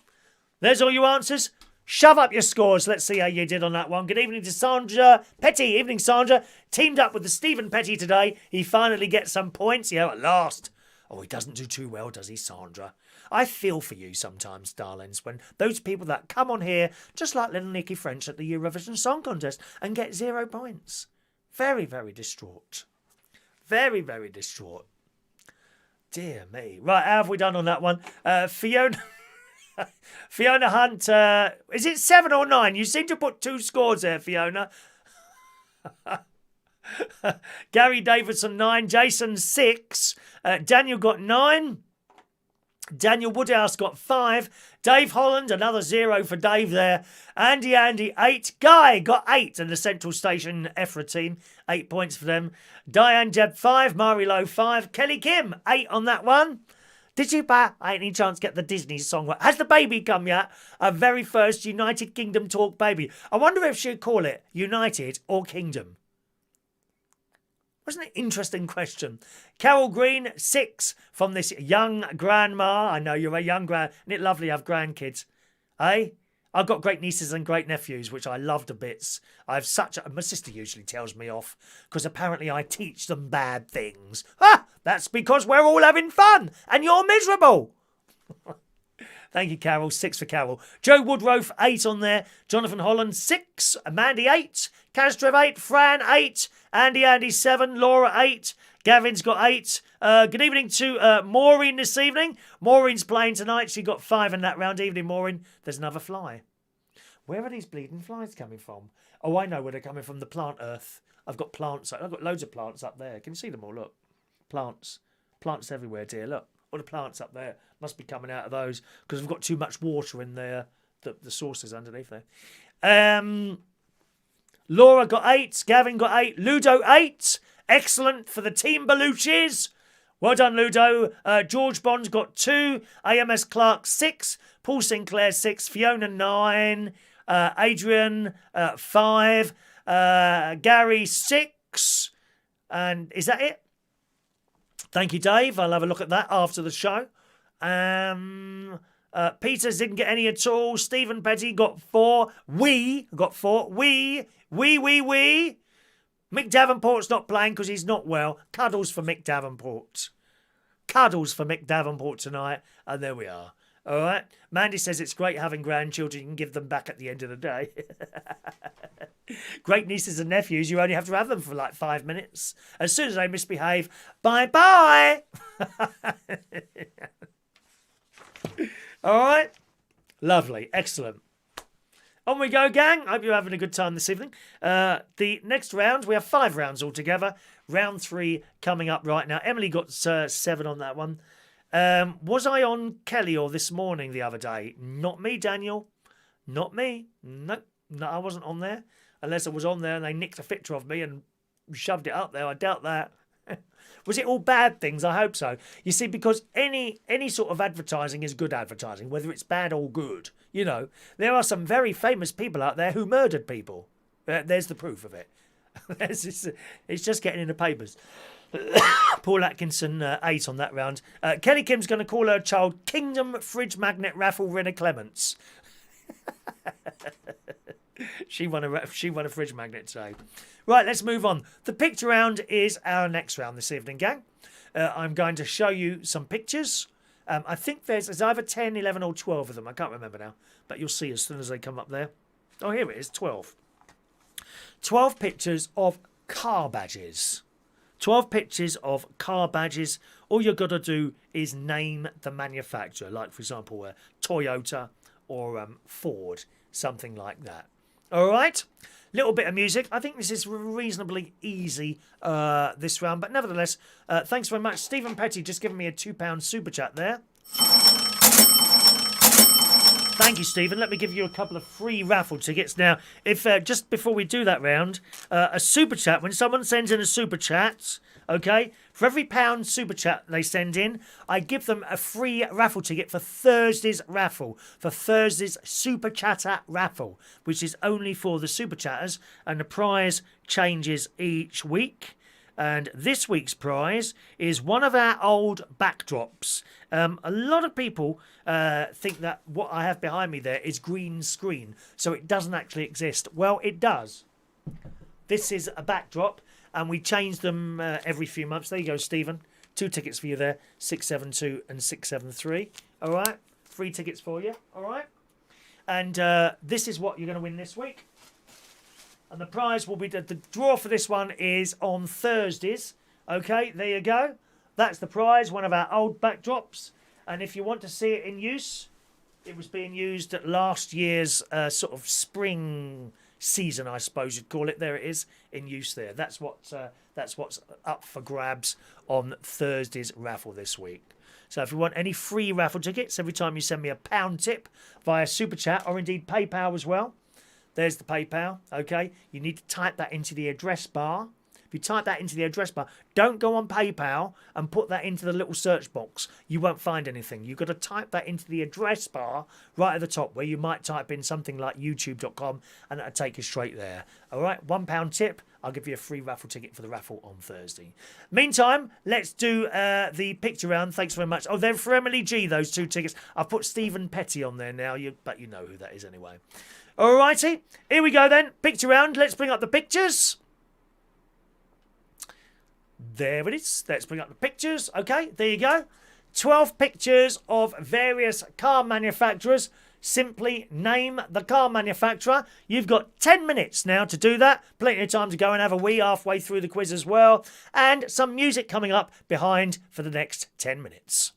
There's all your answers. Shove up your scores. Let's see how you did on that one. Good evening to Sandra Petty. Evening, Sandra. Teamed up with the Stephen Petty today. He finally gets some points. Yeah, at last. Oh, he doesn't do too well, does he, Sandra? I feel for you sometimes, darlings, when those people that come on here, just like little Nicky French at the Eurovision Song Contest, and get 0 points. Very, very distraught. Very, very distraught. Dear me. Right, how have we done on that one? Fiona... Fiona Hunt, is it 7 or 9? You seem to put 2 scores there, Fiona. Gary Davidson, 9. Jason, 6. Daniel got 9. Daniel Woodhouse got 5. Dave Holland, another 0 for Dave there. Andy, 8. Guy got 8 in the Central Station EFRA team. 8 points for them. Diane Jeb, 5. Marilo, 5. Kelly Kim, 8 on that one. Did you by any chance get the Disney song? Has the baby come yet? Our very first United Kingdom talk baby. I wonder if she'd call it United or Kingdom. Wasn't it an interesting question? Carol Green, 6 from this young grandma. I know you're a young grand. Isn't it lovely to have grandkids? Eh? I've got great nieces and great nephews, which I love to bits. I have my sister usually tells me off, because apparently I teach them bad things. Ah! That's because we're all having fun, and you're miserable. Thank you, Carol. 6 for Carol. Joe Woodrow, 8 on there. Jonathan Holland, 6. Mandy, 8. Kastrev, 8. Fran, 8. Andy, 7. Laura, 8. Gavin's got 8. Good evening to Maureen this evening. Maureen's playing tonight. She got 5 in that round. Evening, Maureen. There's another fly. Where are these bleeding flies coming from? Oh, I know where they're coming from. The plant earth. I've got plants. I've got loads of plants up there. Can you see them all? Look. Plants. Plants everywhere, dear. Look, all the plants up there must be coming out of those because we've got too much water in there. The sources underneath there. Laura got 8. Gavin got 8. Ludo 8. Excellent for the Team Belushis. Well done, Ludo. George Bond got 2. AMS Clark 6. Paul Sinclair 6. Fiona 9. Adrian 5. Gary 6. And is that it? Thank you, Dave. I'll have a look at that after the show. Peter didn't get any at all. Stephen Petty got 4. We got 4. We. Mick Davenport's not playing because he's not well. Cuddles for Mick Davenport. Cuddles for Mick Davenport tonight. And there we are. All right. Mandy says it's great having grandchildren. You can give them back at the end of the day. Great nieces and nephews. You only have to have them for like 5 minutes. As soon as they misbehave, bye-bye. All right. Lovely. Excellent. On we go, gang. I hope you're having a good time this evening. The next round, we have 5 rounds altogether. Round 3 coming up right now. Emily got 7 on that one. Was I on Kelly or This Morning the other day? Not me, Daniel. Not me. No, I wasn't on there. Unless I was on there and they nicked a picture of me and shoved it up there. I doubt that. Was it all bad things? I hope so. You see, because any sort of advertising is good advertising, whether it's bad or good. You know, there are some very famous people out there who murdered people. There's the proof of it. It's just getting in the papers. Paul Atkinson 8 on that round. Kelly Kim's going to call her child Kingdom Fridge Magnet Raffle Rinna Clements. She won a fridge magnet today. Right, let's move on. The picture round is our next round this evening, gang. I'm going to show you some pictures. I think there's either 10, 11 or 12 of them. I can't remember now, but you'll see as soon as they come up there. Oh, here it is, 12. 12 pictures of car badges. 12 pictures of car badges. All you've got to do is name the manufacturer, like, for example, Toyota or Ford, something like that. All right? Little bit of music. I think this is reasonably easy, this round. But nevertheless, thanks very much. Stephen Petty just giving me a £2 super chat there. Thank you, Stephen. Let me give you a couple of free raffle tickets. Now, if just before we do that round, a super chat, when someone sends in a super chat, okay, for every £1 super chat they send in, I give them a free raffle ticket for Thursday's raffle, for Thursday's super chatter raffle, which is only for the super chatters, and the prize changes each week. And this week's prize is one of our old backdrops. A lot of people think that what I have behind me there is green screen, so it doesn't actually exist. Well, it does. This is a backdrop, and we change them every few months. There you go, Stephen. 2 tickets for you there, 672 and 673. All right, free tickets for you. All right, and this is what you're going to win this week. And the prize will be, the draw for this one is on Thursdays. Okay, there you go. That's the prize, one of our old backdrops. And if you want to see it in use, it was being used at last year's sort of spring season, I suppose you'd call it. There it is, in use there. That's what's up for grabs on Thursday's raffle this week. So if you want any free raffle tickets, every time you send me a £1 tip via Super Chat or indeed PayPal as well, there's the PayPal, okay? You need to type that into the address bar. If you type that into the address bar, don't go on PayPal and put that into the little search box. You won't find anything. You've got to type that into the address bar right at the top, where you might type in something like youtube.com, and that'll take you straight there. All right, £1 tip. I'll give you a free raffle ticket for the raffle on Thursday. Meantime, let's do the picture round. Thanks very much. Oh, they're for Emily G, those 2 tickets. I've put Stephen Petty on there now, but you know who that is anyway. Alrighty, here we go then. Picture round. Let's bring up the pictures. There it is. Let's bring up the pictures. Okay, there you go. 12 pictures of various car manufacturers. Simply name the car manufacturer. You've got 10 minutes now to do that. Plenty of time to go and have a wee halfway through the quiz as well. And some music coming up behind for the next 10 minutes.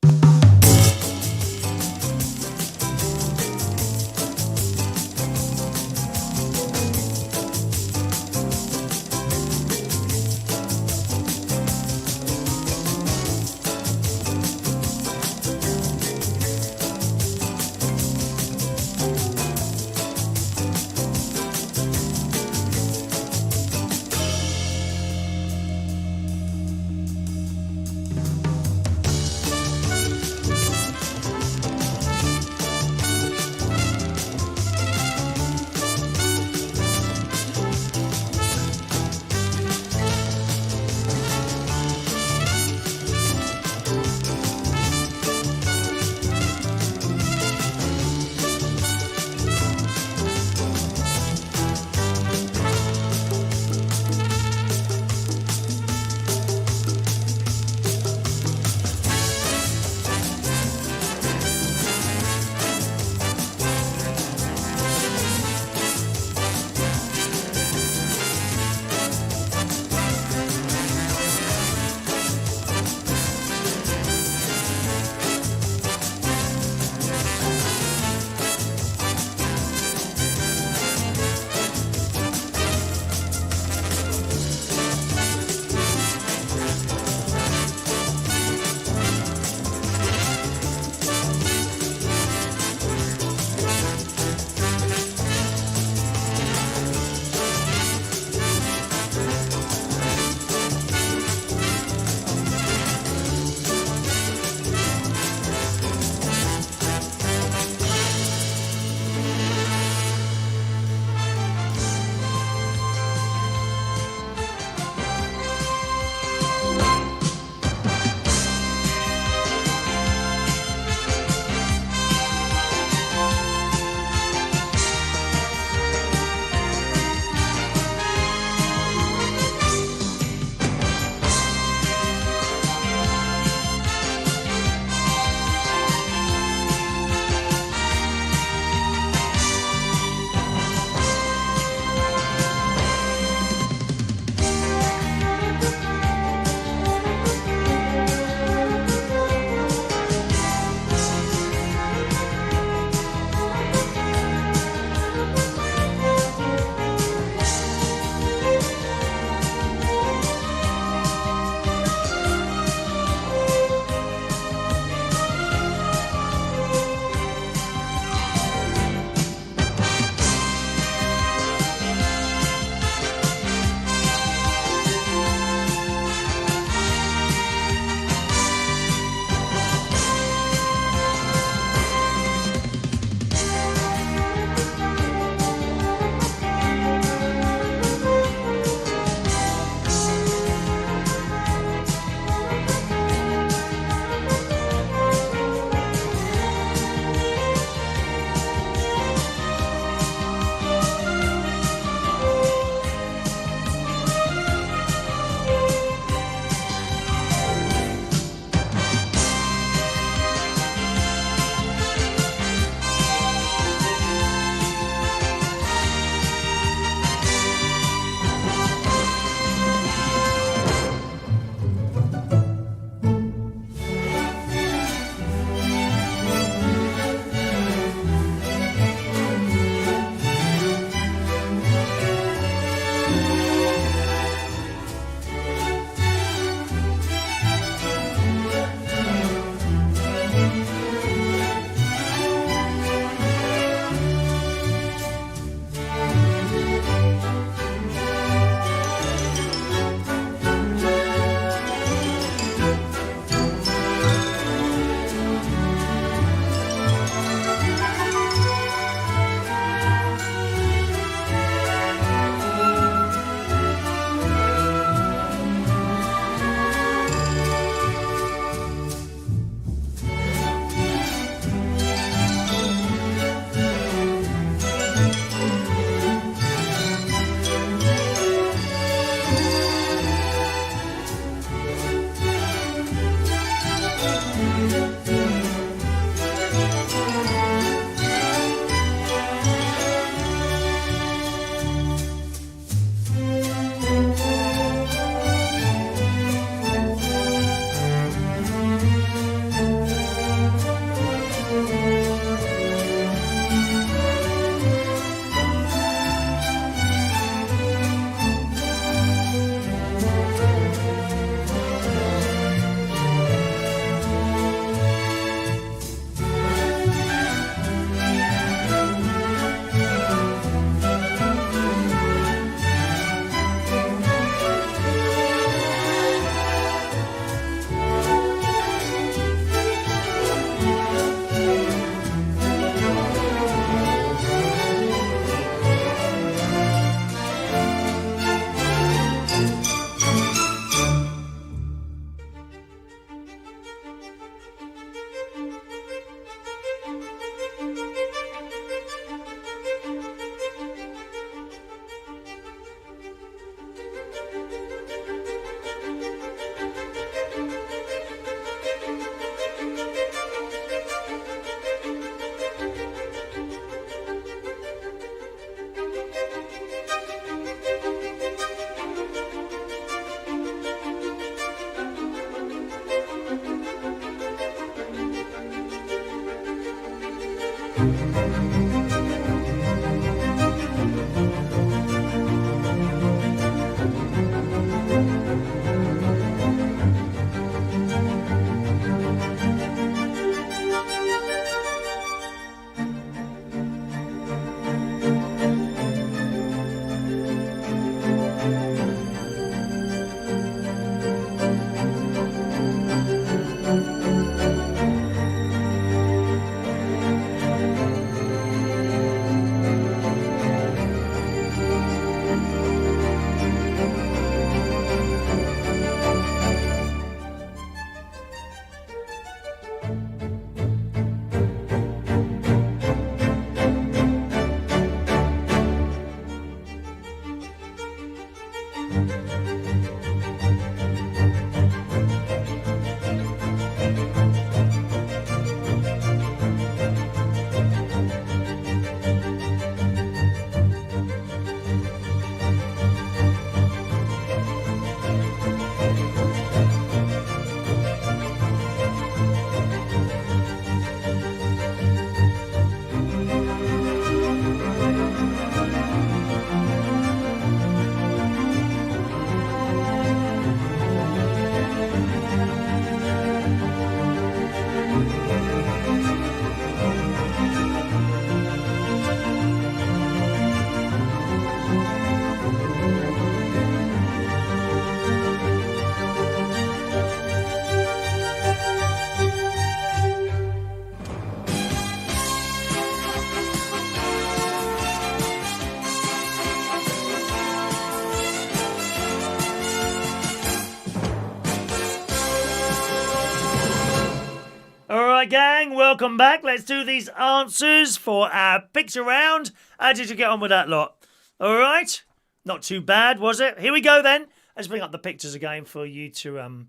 right, gang, welcome back. Let's do these answers for our picture round. How did you get on with that lot? All right, not too bad, was it? Here we go then. Let's bring up the pictures again for you to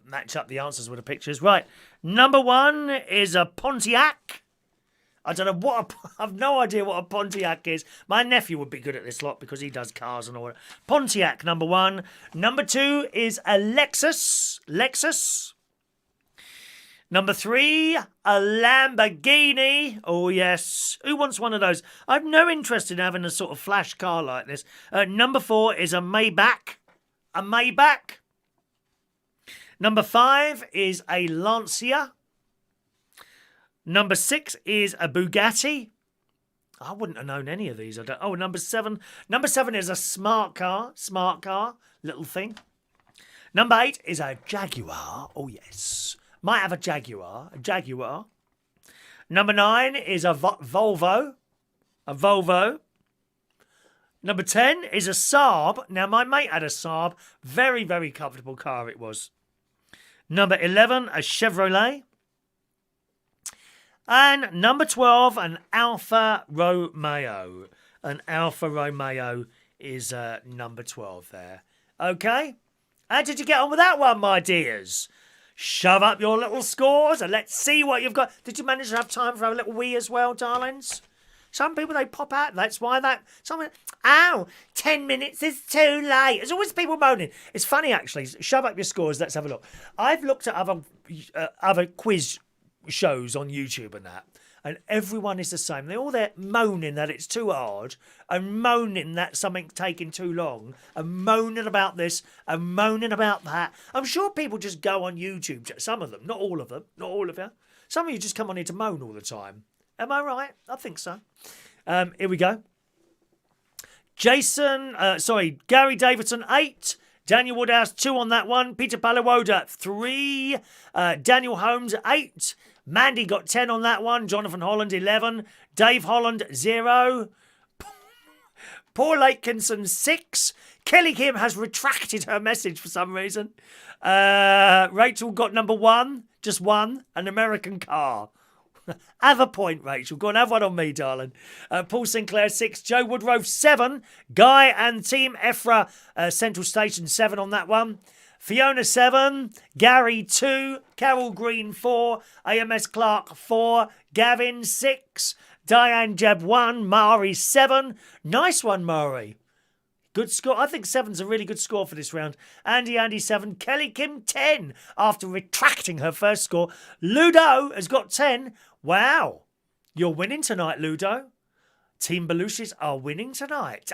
match up the answers with the pictures. Right, number one is a Pontiac. I don't know what I've no idea what a Pontiac is. My nephew would be good at this lot because he does cars and all that. Pontiac, number one. Number two is a Lexus. Number three, a Lamborghini. Oh, yes. Who wants one of those? I've no interest in having a sort of flash car like this. Number four is a Maybach. A Maybach. Number five is a Lancia. Number six is a Bugatti. I wouldn't have known any of these. Oh, number seven. Number seven is a smart car. Smart car. Little thing. Number eight is a Jaguar. Oh, yes. Might have a Jaguar. A Jaguar. Number nine is a Volvo. A Volvo. Number 10 is a Saab. Now, my mate had a Saab. Very, very comfortable car it was. Number 11, a Chevrolet. And number 12, an Alfa Romeo. An Alfa Romeo is number 12 there. Okay? How did you get on with that one, my dears? Shove up your little scores and let's see what you've got. Did you manage to have time for a little wee as well, darlings? Some people, they pop out. That's why that... Someone, 10 minutes is too late. There's always people moaning. It's funny, actually. Shove up your scores. Let's have a look. I've looked at other quiz shows on YouTube and that, and everyone is the same. They're all there moaning that it's too hard, and moaning that something's taking too long, and moaning about this, and moaning about that. I'm sure people just go on YouTube, some of them, not all of them, not all of you. Some of you just come on here to moan all the time. Am I right? I think so. Here we go. Gary Davidson, 8. Daniel Woodhouse, 2 on that one. Peter Palawoda, 3. Daniel Holmes, 8. Mandy got 10 on that one. Jonathan Holland, 11. Dave Holland, 0. Paul Atkinson, 6. Kelly Kim has retracted her message for some reason. Rachel got number 1. Just 1. An American car. Have a point, Rachel. Go on, have one on me, darling. Paul Sinclair, 6. Joe Woodrow, 7. Guy and Team Ephra, Central Station, 7 on that one. Fiona, 7. Gary, 2. Carol Green, 4. AMS Clark, 4. Gavin, 6. Diane Jeb, 1. Mari, 7. Nice one, Mari. Good score. I think 7's a really good score for this round. Andy, 7. Kelly Kim, 10. After retracting her first score. Ludo has got 10. Wow. You're winning tonight, Ludo. Team Belushi's are winning tonight.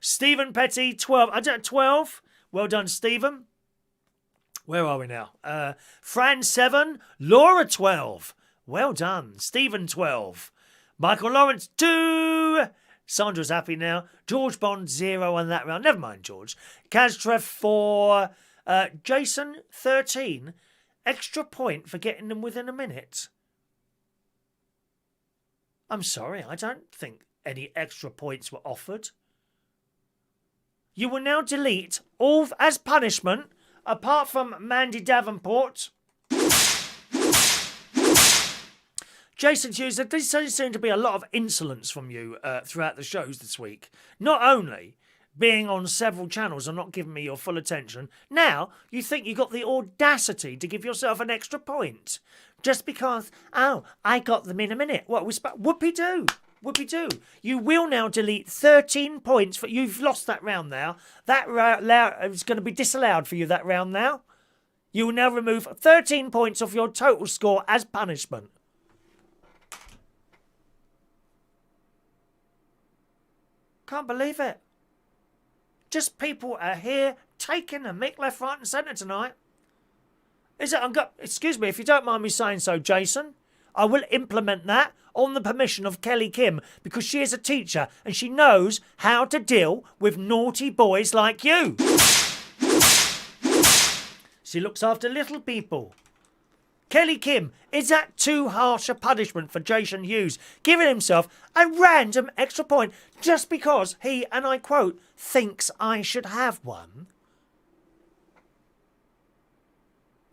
Stephen Petty, 12. I don't 12. Well done, Stephen. Where are we now? Fran, 7. Laura, 12. Well done. Stephen, 12. Michael Lawrence, 2. Sandra's happy now. George Bond, 0 on that round. Never mind, George. Kaztrev, 4. Jason, 13. Extra point for getting them within a minute. I'm sorry, I don't think any extra points were offered. You will now delete all, as punishment, apart from Mandy Davenport. Jason Hughes, there does seem to be a lot of insolence from you throughout the shows this week. Not only being on several channels and not giving me your full attention, now you think you got the audacity to give yourself an extra point. Just because, I got them in a minute. What was whoopie-doo. Whoopie-doo. You will now delete 13 points. You've lost that round now. That is going to be disallowed for you, that round now. You will now remove 13 points off your total score as punishment. Can't believe it. Just people are here taking a mick left, right and centre tonight. Excuse me, if you don't mind me saying so, Jason, I will implement that on the permission of Kelly Kim because she is a teacher and she knows how to deal with naughty boys like you. She looks after little people. Kelly Kim, is that too harsh a punishment for Jason Hughes, giving himself a random extra point just because he, and I quote, thinks I should have one?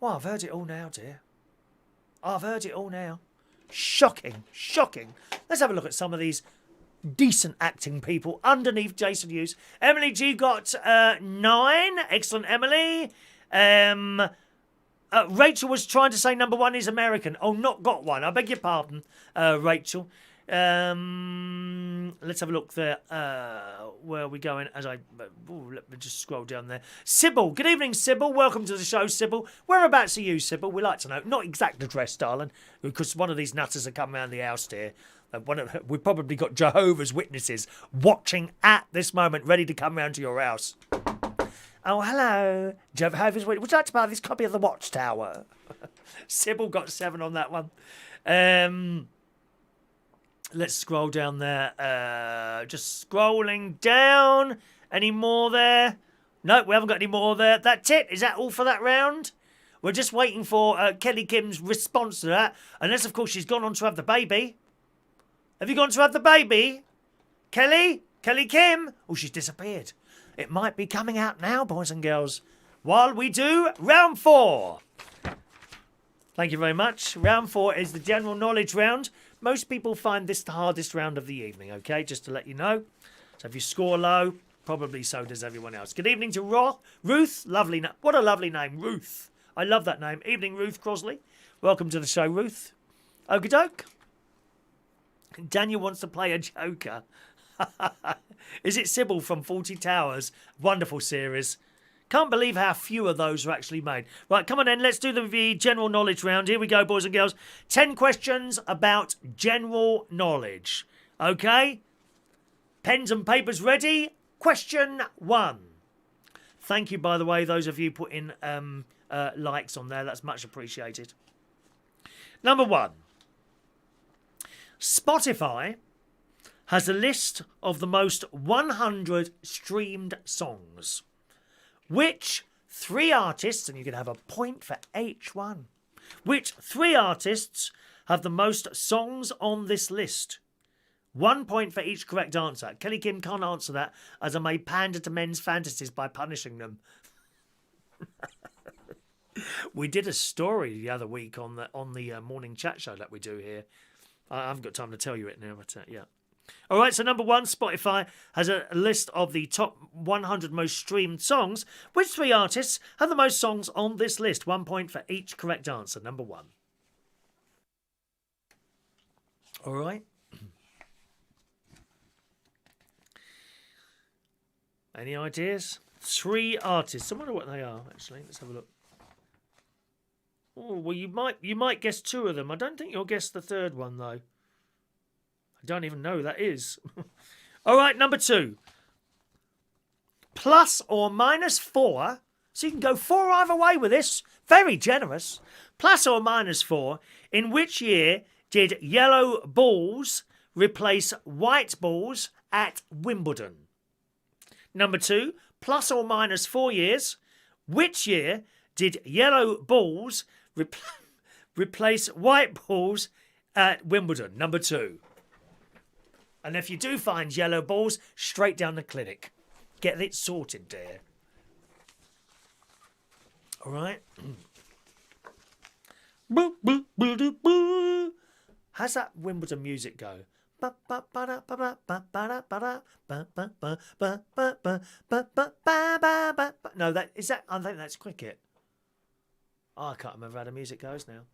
Well, I've heard it all now, dear. I've heard it all now. Shocking, shocking. Let's have a look at some of these decent acting people underneath Jason Hughes. Emily G got 9. Excellent, Emily. Rachel was trying to say number 1 is American. Oh, not got one. I beg your pardon, Rachel. Let's have a look there. Where are we going? Let me just scroll down there. Sybil. Good evening, Sybil. Welcome to the show, Sybil. Whereabouts are you, Sybil? We'd like to know. Not exact address, darling, because one of these nutters are coming around the house here. We've probably got Jehovah's Witnesses watching at this moment, ready to come round to your house. Oh, hello, Jehovah's Witness. Would you like to buy this copy of The Watchtower? Sybil got 7 on that one. Let's scroll down there. Just scrolling down. Any more there? No, we haven't got any more there. That's it. Is that all for that round? We're just waiting for Kelly Kim's response to that. Unless, of course, she's gone on to have the baby. Have you gone to have the baby? Kelly? Kelly Kim? Oh, she's disappeared. It might be coming out now, boys and girls. While we do round 4. Thank you very much. Round 4 is the general knowledge round. Most people find this the hardest round of the evening, okay? Just to let you know. So if you score low, probably so does everyone else. Good evening to Ruth. Lovely name. What a lovely name, Ruth. I love that name. Evening, Ruth Crosley. Welcome to the show, Ruth. Okie doke. Daniel wants to play a Joker. Is it Sybil from 40 Towers? Wonderful series. Can't believe how few of those are actually made. Right, come on then. Let's do the general knowledge round. Here we go, boys and girls. 10 questions about general knowledge. Okay? Pens and papers ready? Question 1. Thank you, by the way, those of you putting likes on there. That's much appreciated. Number 1. Spotify has a list of the most 100 streamed songs. Which 3 artists, and you can have a point for each one, which 3 artists have the most songs on this list? 1 point for each correct answer. Kelly Kim can't answer that, as I may pander to men's fantasies by punishing them. We did a story the other week on the morning chat show that we do here. I haven't got time to tell you it now, but yeah. All right, so number 1, Spotify has a list of the top 100 most streamed songs. Which 3 artists have the most songs on this list? 1 point for each correct answer. Number 1. All right. Any ideas? 3 artists. I wonder what they are, actually. Let's have a look. Oh, well, you might guess 2 of them. I don't think you'll guess the 3rd one, though. I don't even know who that is. All right, number 2. Plus or minus 4. So you can go 4 either way with this. Very generous. Plus or minus 4. In which year did yellow balls replace white balls at Wimbledon? Number 2. Plus or minus 4 years. Which year did yellow balls replace white balls at Wimbledon? Number 2. And if you do find yellow balls, straight down the clinic. Get it sorted, dear. All right? How's that Wimbledon music go? No, that is that. I think that's cricket. Oh, I can't remember how the music goes now.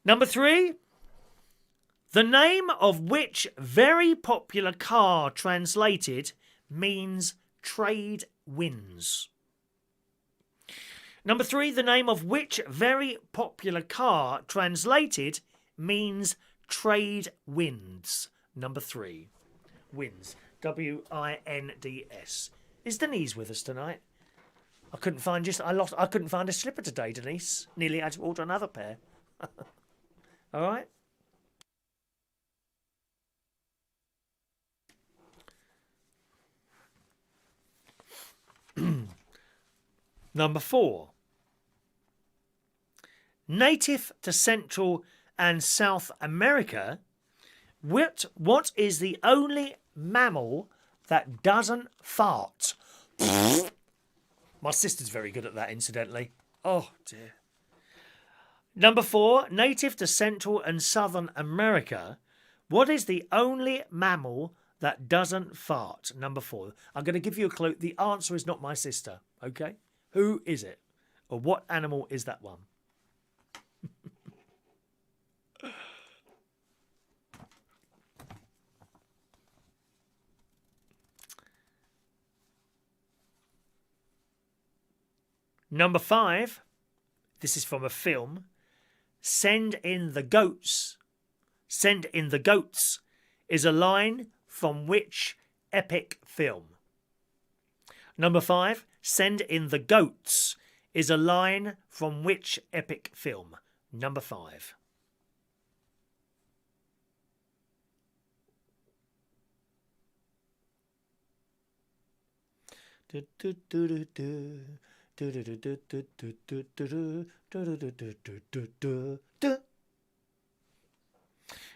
Number 3. The name of which very popular car translated means trade winds. Number 3. The name of which very popular car translated means trade winds. Number 3. Wins. W-I-N-D-S. Is Denise with us tonight? I couldn't find a slipper today, Denise. Nearly had to order another pair. All right. Number 4. Native to Central and South America, what is the only mammal that doesn't fart? My sister's very good at that, incidentally. Oh, dear. Number 4, native to Central and Southern America. What is the only mammal that doesn't fart? Number 4. I'm going to give you a clue. The answer is not my sister, okay? Who is it? Or what animal is that one? Number 5. This is from a film. Send in the goats. Send in the goats is a line from which epic film? Number 5. Send in the goats is a line from which epic film? Number 5.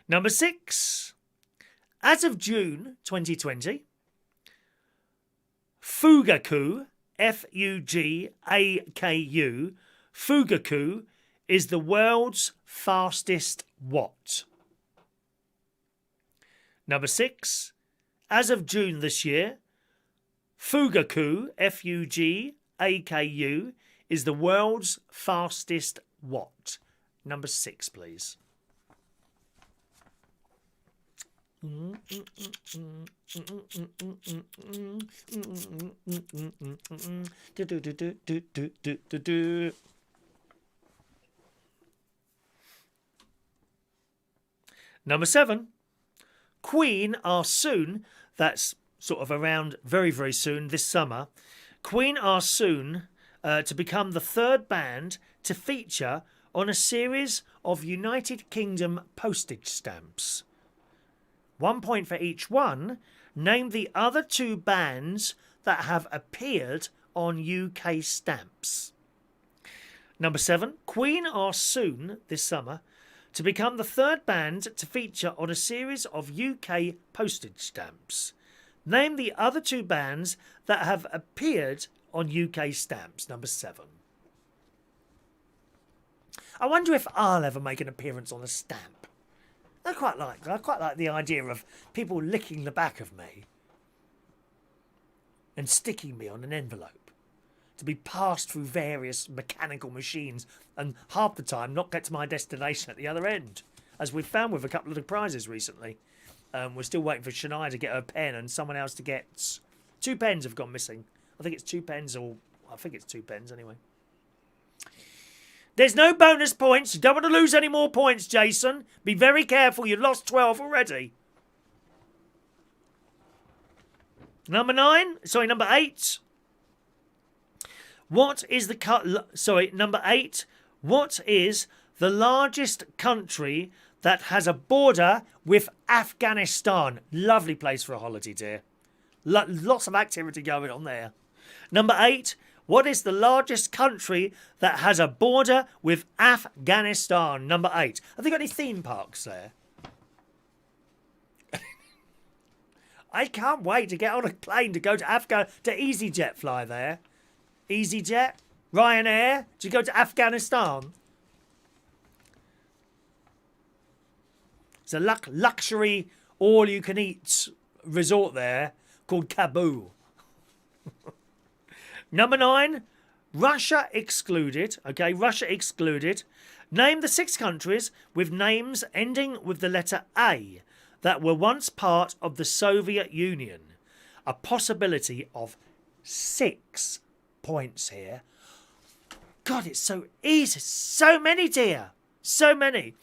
Number 6. As of June 2020, Fugaku, Fugaku, Fugaku is the world's fastest what? Number 6. As of June this year, Fugaku, Fugaku, is the world's fastest what? Number 6, please. Number 7. Queen are soon, that's sort of around very, very soon this summer. Queen are soon to become the 3rd band to feature on a series of United Kingdom postage stamps. 1 point for each one. Name the other 2 bands that have appeared on UK stamps. Number 7. Queen are soon, this summer, to become the 3rd band to feature on a series of UK postage stamps. Name the other 2 bands that have appeared on UK stamps. Number 7. I wonder if I'll ever make an appearance on a stamp. I quite like the idea of people licking the back of me and sticking me on an envelope to be passed through various mechanical machines and half the time not get to my destination at the other end, as we've found with a couple of the prizes recently. We're still waiting for Shania to get her pen and someone else to get... 2 pens have gone missing. I think it's 2 pens, or I think it's 2 pens anyway. There's no bonus points. You don't want to lose any more points, Jason. Be very careful. You've lost 12 already. Number 8. What is the... number 8. What is the largest country that has a border with Afghanistan? Lovely place for a holiday, dear. Lots of activity going on there. Number 8. What is the largest country that has a border with Afghanistan? Number 8. Have they got any theme parks there? I can't wait to get on a plane to go to to EasyJet fly there. EasyJet? Ryanair? To go to Afghanistan? It's a luxury all-you-can-eat resort there called Kabul. Number 9, Russia excluded. Okay, Russia excluded. Name the 6 countries with names ending with the letter A that were once part of the Soviet Union. A possibility of 6 points here. God, it's so easy. So many, dear. So many.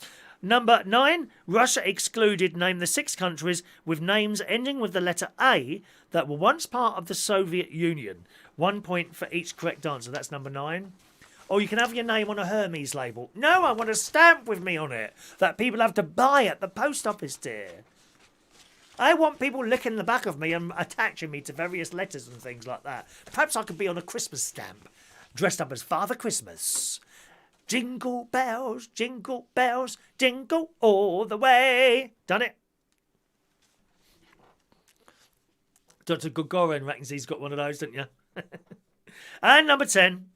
Number 9, Russia excluded. Name the 6 countries with names ending with the letter A that were once part of the Soviet Union. 1 point for each correct answer. That's number 9. Or you can have your name on a Hermes label. No, I want a stamp with me on it that people have to buy at the post office, dear. I want people licking the back of me and attaching me to various letters and things like that. Perhaps I could be on a Christmas stamp, dressed up as Father Christmas. Jingle bells, jingle all the way. Done it. Dr. Gagarin reckons he's got one of those, don't you? And number 10.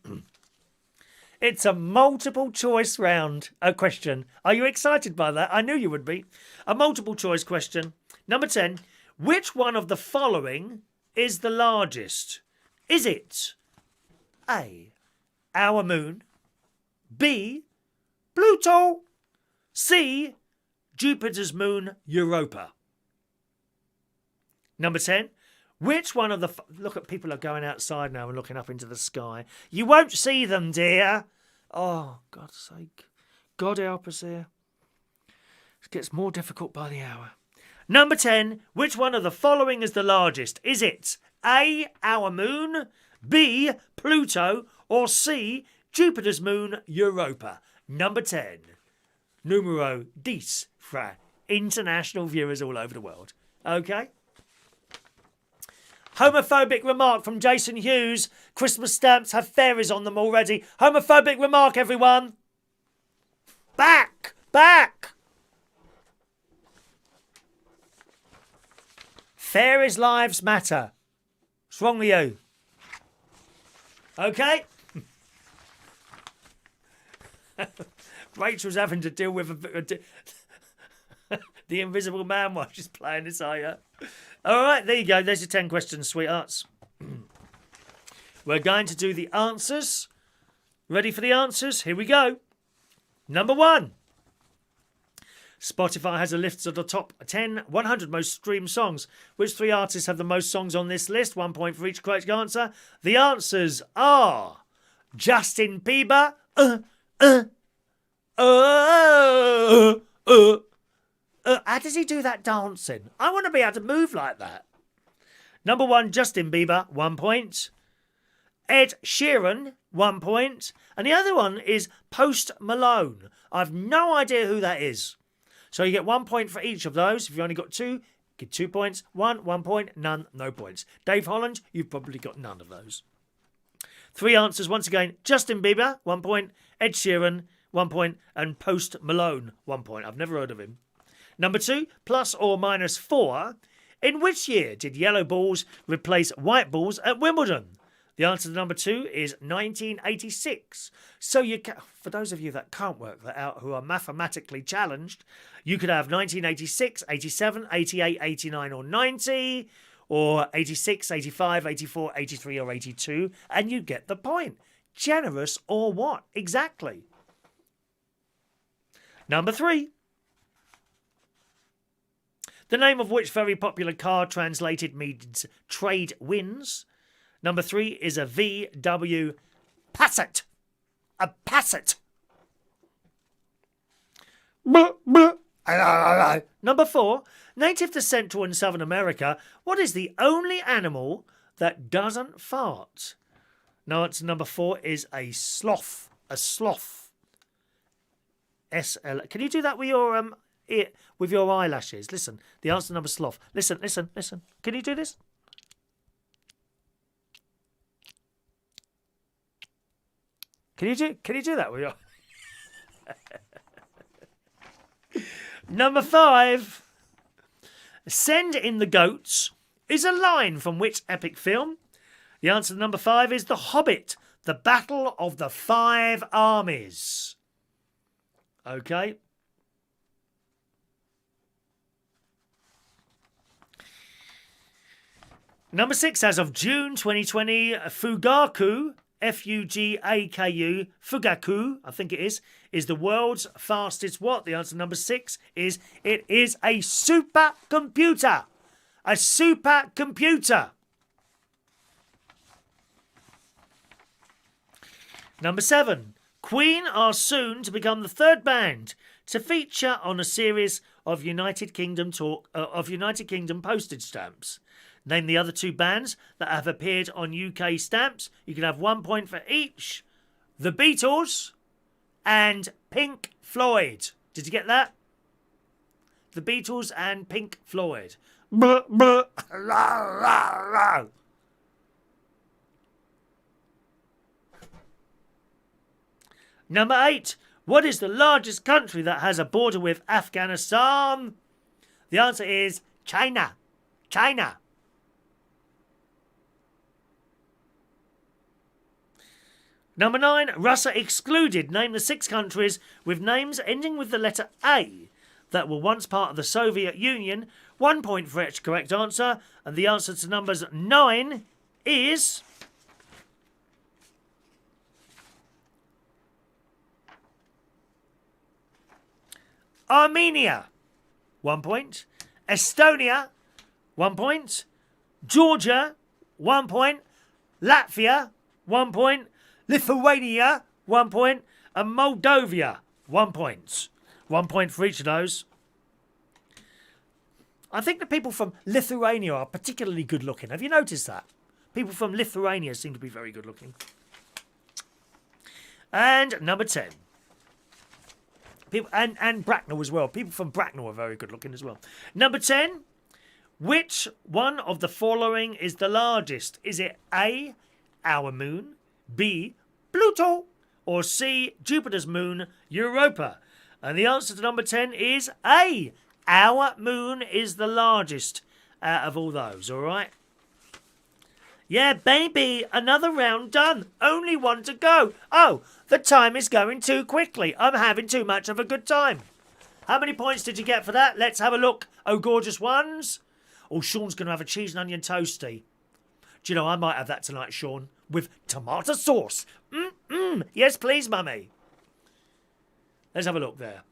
It's a multiple choice round. A question. Are you excited by that? I knew you would be. A multiple choice question. Number 10. Which one of the following is the largest? Is it A, our moon, B, Pluto, C, Jupiter's moon, Europa? Number 10. Which one of the... Look at people are going outside now and looking up into the sky. You won't see them, dear. Oh, God's sake. God help us here. It gets more difficult by the hour. Number 10. Which one of the following is the largest? Is it A, our moon, B, Pluto, or C, Jupiter's moon, Europa? Number 10. Numero 10 for international viewers all over the world. Okay? Homophobic remark from Jason Hughes. Christmas stamps have fairies on them already. Homophobic remark, everyone. Back! Back! Fairies' lives matter. What's wrong with you? Okay? Rachel's having to deal with the Invisible Man while she's playing this, are you? All right, there you go. There's your 10 questions, sweethearts. We're going to do the answers. Ready for the answers? Here we go. Number 1. Spotify has a list of the top 10 100 most streamed songs. Which 3 artists have the most songs on this list? 1 point for each correct answer. The answers are Justin Bieber. How does he do that dancing? I want to be able to move like that. Number 1, Justin Bieber, 1 point. Ed Sheeran, 1 point. And the other one is Post Malone. I've no idea who that is. So you get 1 point for each of those. If you've only got 2, get 2 points. 1 point. None, no points. Dave Holland, you've probably got none of those. 3 answers once again. Justin Bieber, 1 point. Ed Sheeran, 1 point. And Post Malone, 1 point. I've never heard of him. Number 2, plus or minus 4. In which year did yellow balls replace white balls at Wimbledon? The answer to number 2 is 1986. So you can, for those of you that can't work that out, who are mathematically challenged, you could have 1986, 87, 88, 89 or 90, or 86, 85, 84, 83 or 82, and you get the point. Generous or what? Exactly. Number 3. The name of which very popular car translated means trade winds? Number 3 is a VW Passat. A Passat. Number 4, native to Central and Southern America, what is the only animal that doesn't fart? No, answer number 4 is a sloth. A sloth. S-L. Can you do that with your with your eyelashes? Listen, the answer number sloth. Listen. Can you do this? Can you do that with your... Number 5. Send in the goats is a line from which epic film? The answer to number 5 is The Hobbit, the Battle of the Five Armies. Okay. Number 6, as of June 2020, Fugaku, Fugaku, Fugaku, I think it is the world's fastest what? The answer number 6 is it is a supercomputer. A supercomputer. Number 7, Queen are soon to become the 3rd band to feature on a series of United Kingdom postage stamps. Name the other 2 bands that have appeared on UK stamps. You can have 1 point for each. The Beatles and Pink Floyd. Did you get that? The Beatles and Pink Floyd. Number 8. What is the largest country that has a border with Afghanistan? The answer is China. China. Number 9, Russia excluded. Name the 6 countries with names ending with the letter A that were once part of the Soviet Union. 1 point for each correct answer. And the answer to numbers 9 is... Armenia, 1 point. Estonia, 1 point. Georgia, 1 point. Latvia, 1 point. Lithuania, 1 point. And Moldova, 1 point. 1 point for each of those. I think the people from Lithuania are particularly good looking. Have you noticed that? People from Lithuania seem to be very good looking. And number 10. People and Bracknell as well. People from Bracknell are very good looking as well. Number 10. Which one of the following is the largest? Is it A, our moon, B, Pluto, or C, Jupiter's moon, Europa? And the answer to number 10 is A. Our moon is the largest out of all those, all right? Yeah, baby, another round done. Only one to go. Oh, the time is going too quickly. I'm having too much of a good time. How many points did you get for that? Let's have a look. Oh, gorgeous ones. Oh, Sean's going to have a cheese and onion toastie. Do you know, I might have that tonight, Sean, with tomato sauce. Yes, please, mummy. Let's have a look there.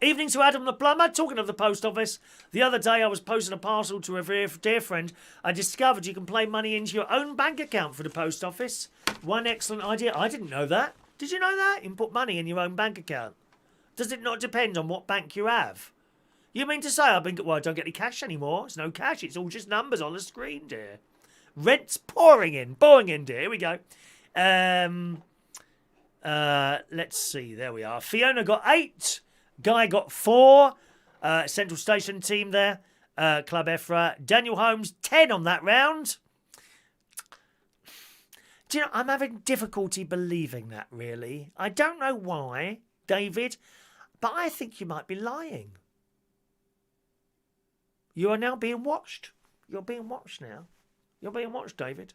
Evening to Adam the plumber. Talking of the post office, the other day I was posting a parcel to a dear friend. I discovered you can play money into your own bank account for the post office. One excellent idea. I didn't know that. Did you know that? You can put money in your own bank account. Does it not depend on what bank you have? You mean to say I don't get any cash anymore? It's no cash. It's all just numbers on the screen, dear. Rent's pouring in, dear. Here we go. Let's see. There we are. Fiona got 8. Guy got 4. Central Station team there. Club Efra. Daniel Holmes, 10 on that round. Do you know, I'm having difficulty believing that, really. I don't know why, David, but I think you might be lying. You are now being watched. You're being watched now. You're being watched, David.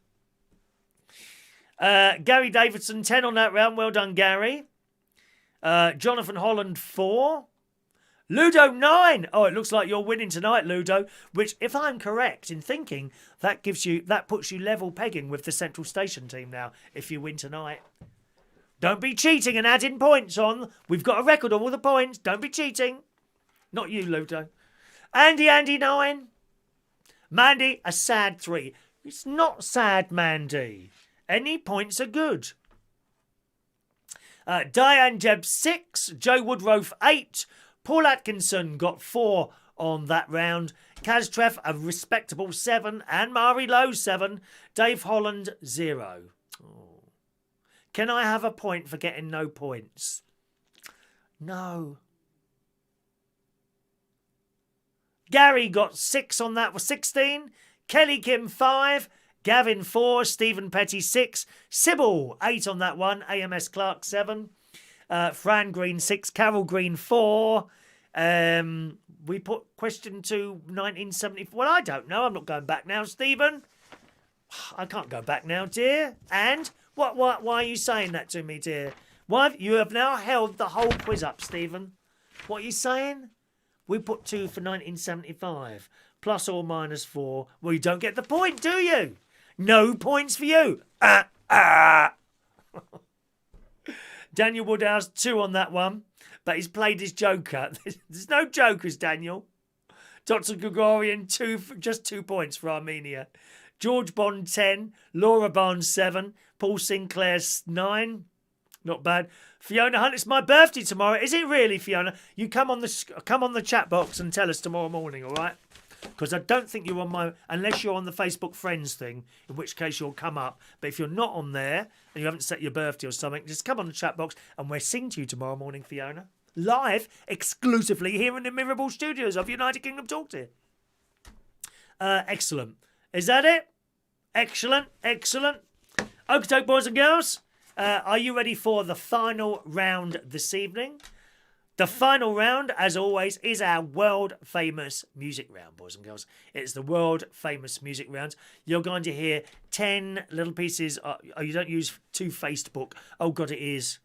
Gary Davidson, 10 on that round. Well done, Gary. Jonathan Holland, 4. Ludo, 9. Oh, it looks like you're winning tonight, Ludo. Which, if I'm correct in thinking, that puts you level pegging with the Central Station team now, if you win tonight. Don't be cheating and adding points on. We've got a record of all the points. Don't be cheating. Not you, Ludo. Andy, 9. Mandy, a sad 3. It's not sad, Mandy. Any points are good. Diane Jeb, 6. Joe Woodroffe, 8. Paul Atkinson got 4 on that round. Kaz Treff, a respectable 7. And Mari Lowe, 7. Dave Holland, 0. Oh. Can I have a point for getting no points? No. Gary got 6 on that, was 16. Kelly Kim, 5. Gavin, 4. Stephen Petty, 6. Sybil, 8 on that one. AMS Clark, 7. Fran Green, 6. Carol Green, 4. We put question to 1974. Well, I don't know. I'm not going back now, Stephen. I can't go back now, dear. And why are you saying that to me, dear? Why you have now held the whole quiz up, Stephen. What are you saying? We put 2 for 1975. Plus or minus 4. Well, you don't get the point, do you? No points for you. Daniel Woodhouse, 2 on that one. But he's played his joker. There's no jokers, Daniel. Dr. Gregorian, just 2 points for Armenia. George Bond, 10. Laura Barnes, 7. Paul Sinclair, 9. Not bad. Fiona Hunt, it's my birthday tomorrow. Is it really, Fiona? You come on the chat box and tell us tomorrow morning, all right? Because I don't think you're on unless you're on the Facebook friends thing, in which case you'll come up. But if you're not on there and you haven't set your birthday or something, just come on the chat box and we'll sing to you tomorrow morning, Fiona. Live, exclusively here in the Mirable Studios of United Kingdom Talk to you. Excellent. Is that it? Excellent. Okie doke, boys and girls. Are you ready for the final round this evening? The final round, as always, is our world famous music round, boys and girls. It's the world famous music round. You're going to hear 10 little pieces. Oh, you don't use Facebook. Oh, God, it is.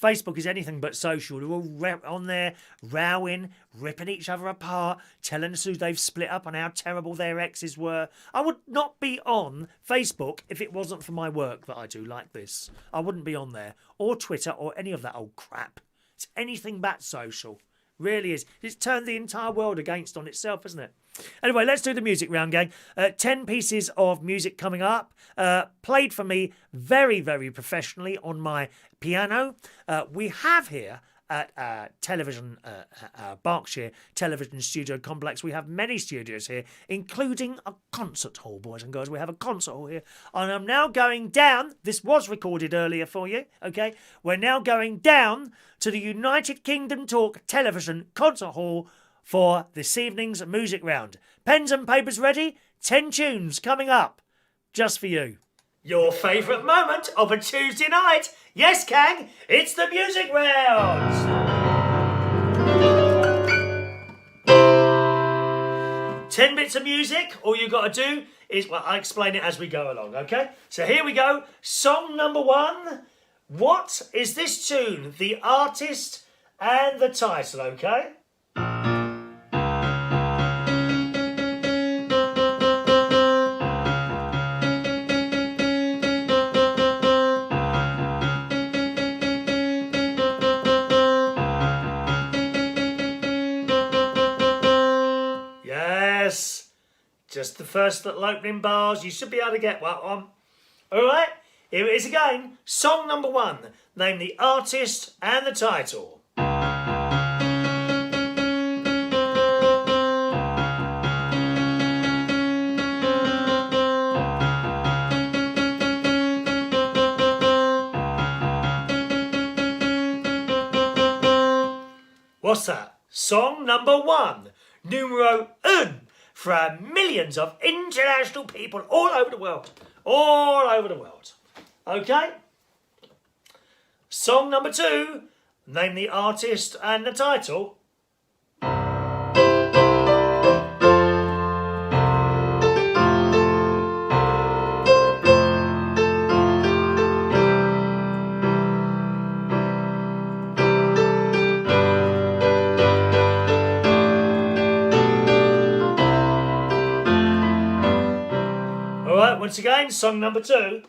Facebook is anything but social. They're all on there, rowing, ripping each other apart, telling us who they've split up and how terrible their exes were. I would not be on Facebook if it wasn't for my work that I do like this. I wouldn't be on there, or Twitter, or any of that old crap. It's anything but social. Really is. It's turned the entire world against on itself, isn't it? Anyway, let's do the music round, gang. 10 pieces of music coming up. Played for me very, very professionally on my piano. We have here at Berkshire Television Studio Complex, we have many studios here, including a concert hall, boys and girls. We have a concert hall here. And I'm now going down. This was recorded earlier for you, okay? We're now going down to the United Kingdom Talk Television Concert Hall for this evening's music round. Pens and papers ready? 10 tunes coming up just for you. Your favourite moment of a Tuesday night. Yes, Kang, it's the music round. 10 bits of music. All you got to do is, well, I'll explain it as we go along, okay? So here we go. Song number 1. What is this tune? The artist and the title, okay? Yes, just the first little opening bars. You should be able to get that one. All right, here it is again. Song number 1. Name the artist and the title. What's that? Song number 1. Numero un. For millions of international people all over the world. All over the world. Okay? Song number 2. Name the artist and the title. Once again, song number 2.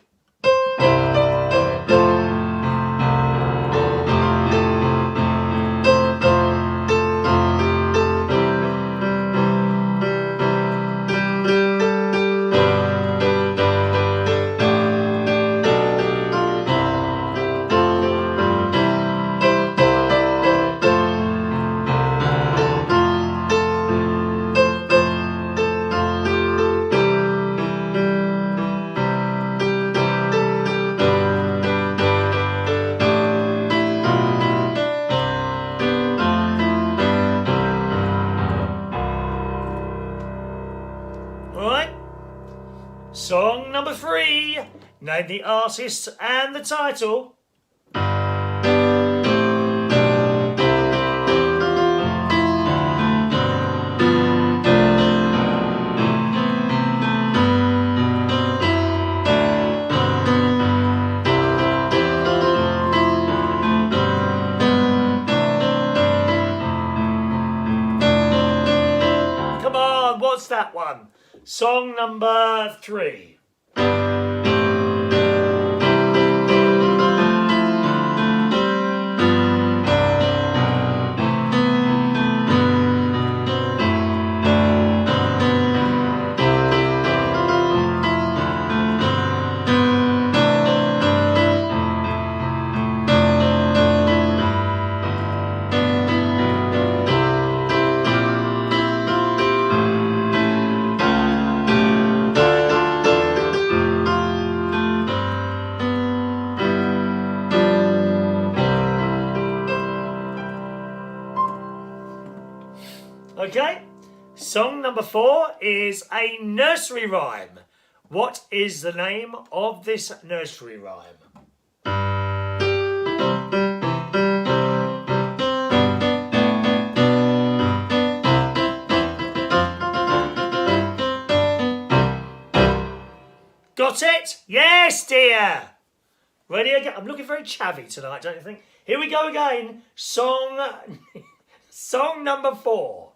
Song number 3. Name the artist and the title. Come on, what's that one? Song number 3. Okay, song number 4 is a nursery rhyme. What is the name of this nursery rhyme? Yes, dear. Ready again? I'm looking very chavvy tonight, don't you think? Here we go again. Song number 4.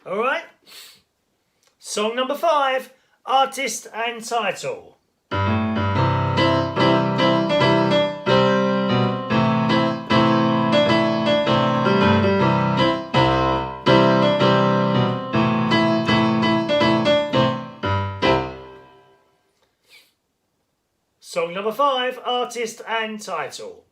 All right. Song number 5. Artist and title. Song number 5. Artist and title.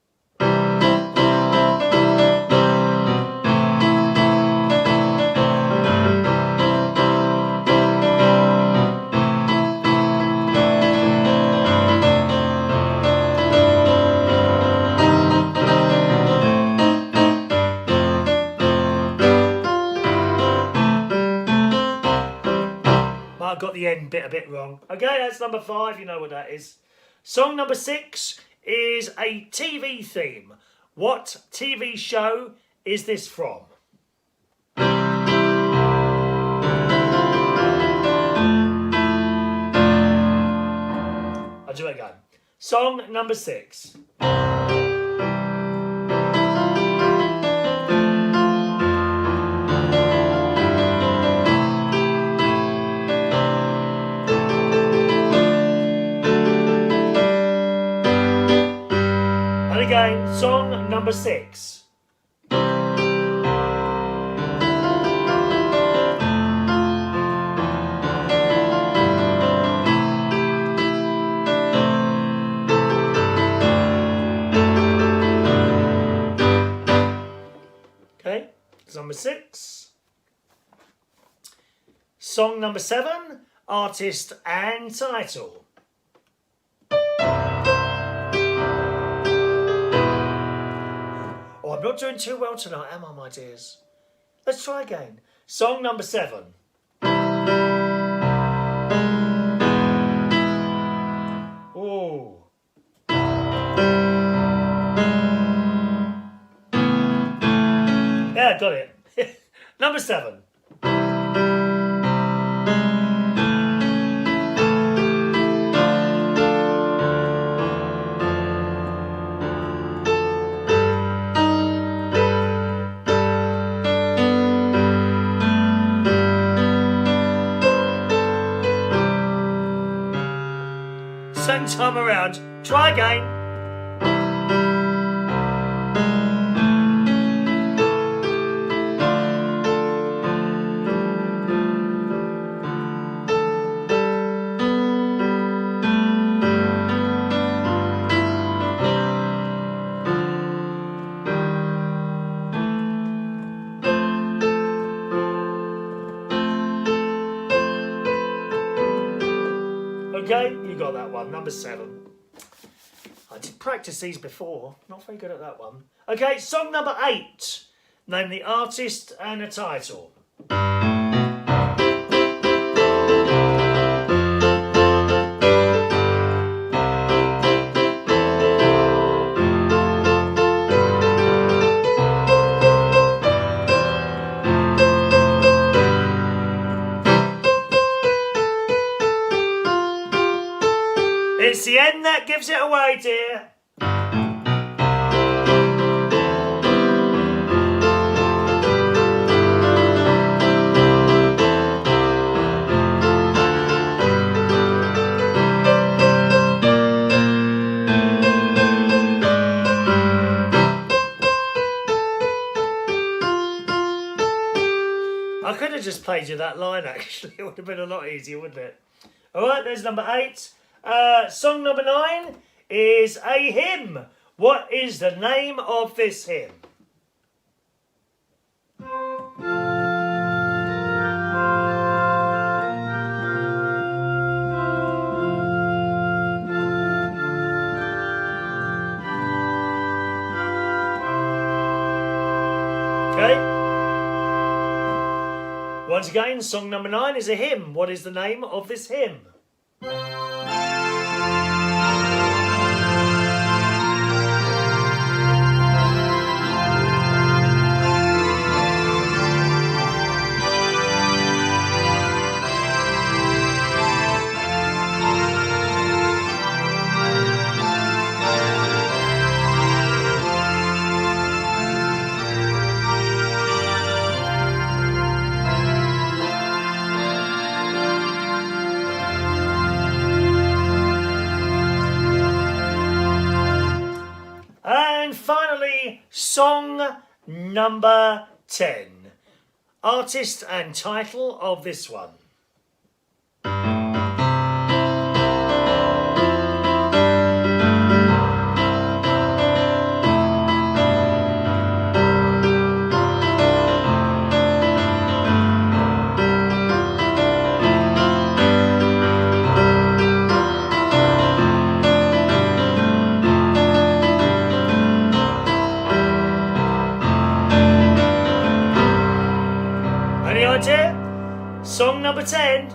I got the end bit a bit wrong. Okay, that's number 5. You know what that is. Song number 6 is a TV theme. What TV show is this from? I'll do it again. Song number 6. Again, song number 6. Okay, number 6. Song number 7, artist and title. I'm not doing too well tonight, am I, my dears? Let's try again. Song number 7. Oh. Yeah, got it. Number 7. Second time around. Try again. Okay, you got that one, number 7. I did practice these before, not very good at that one. Okay, song number 8. Name the artist and a title. It's the end that gives it away, dear. I could have just played you that line, actually. It would have been a lot easier, wouldn't it? All right, there's number 8. Song number 9 is a hymn. What is the name of this hymn? Once again, song number 9 is a hymn. What is the name of this hymn? And finally, song number 10. Artist and title of this one. Any idea? Song number 10.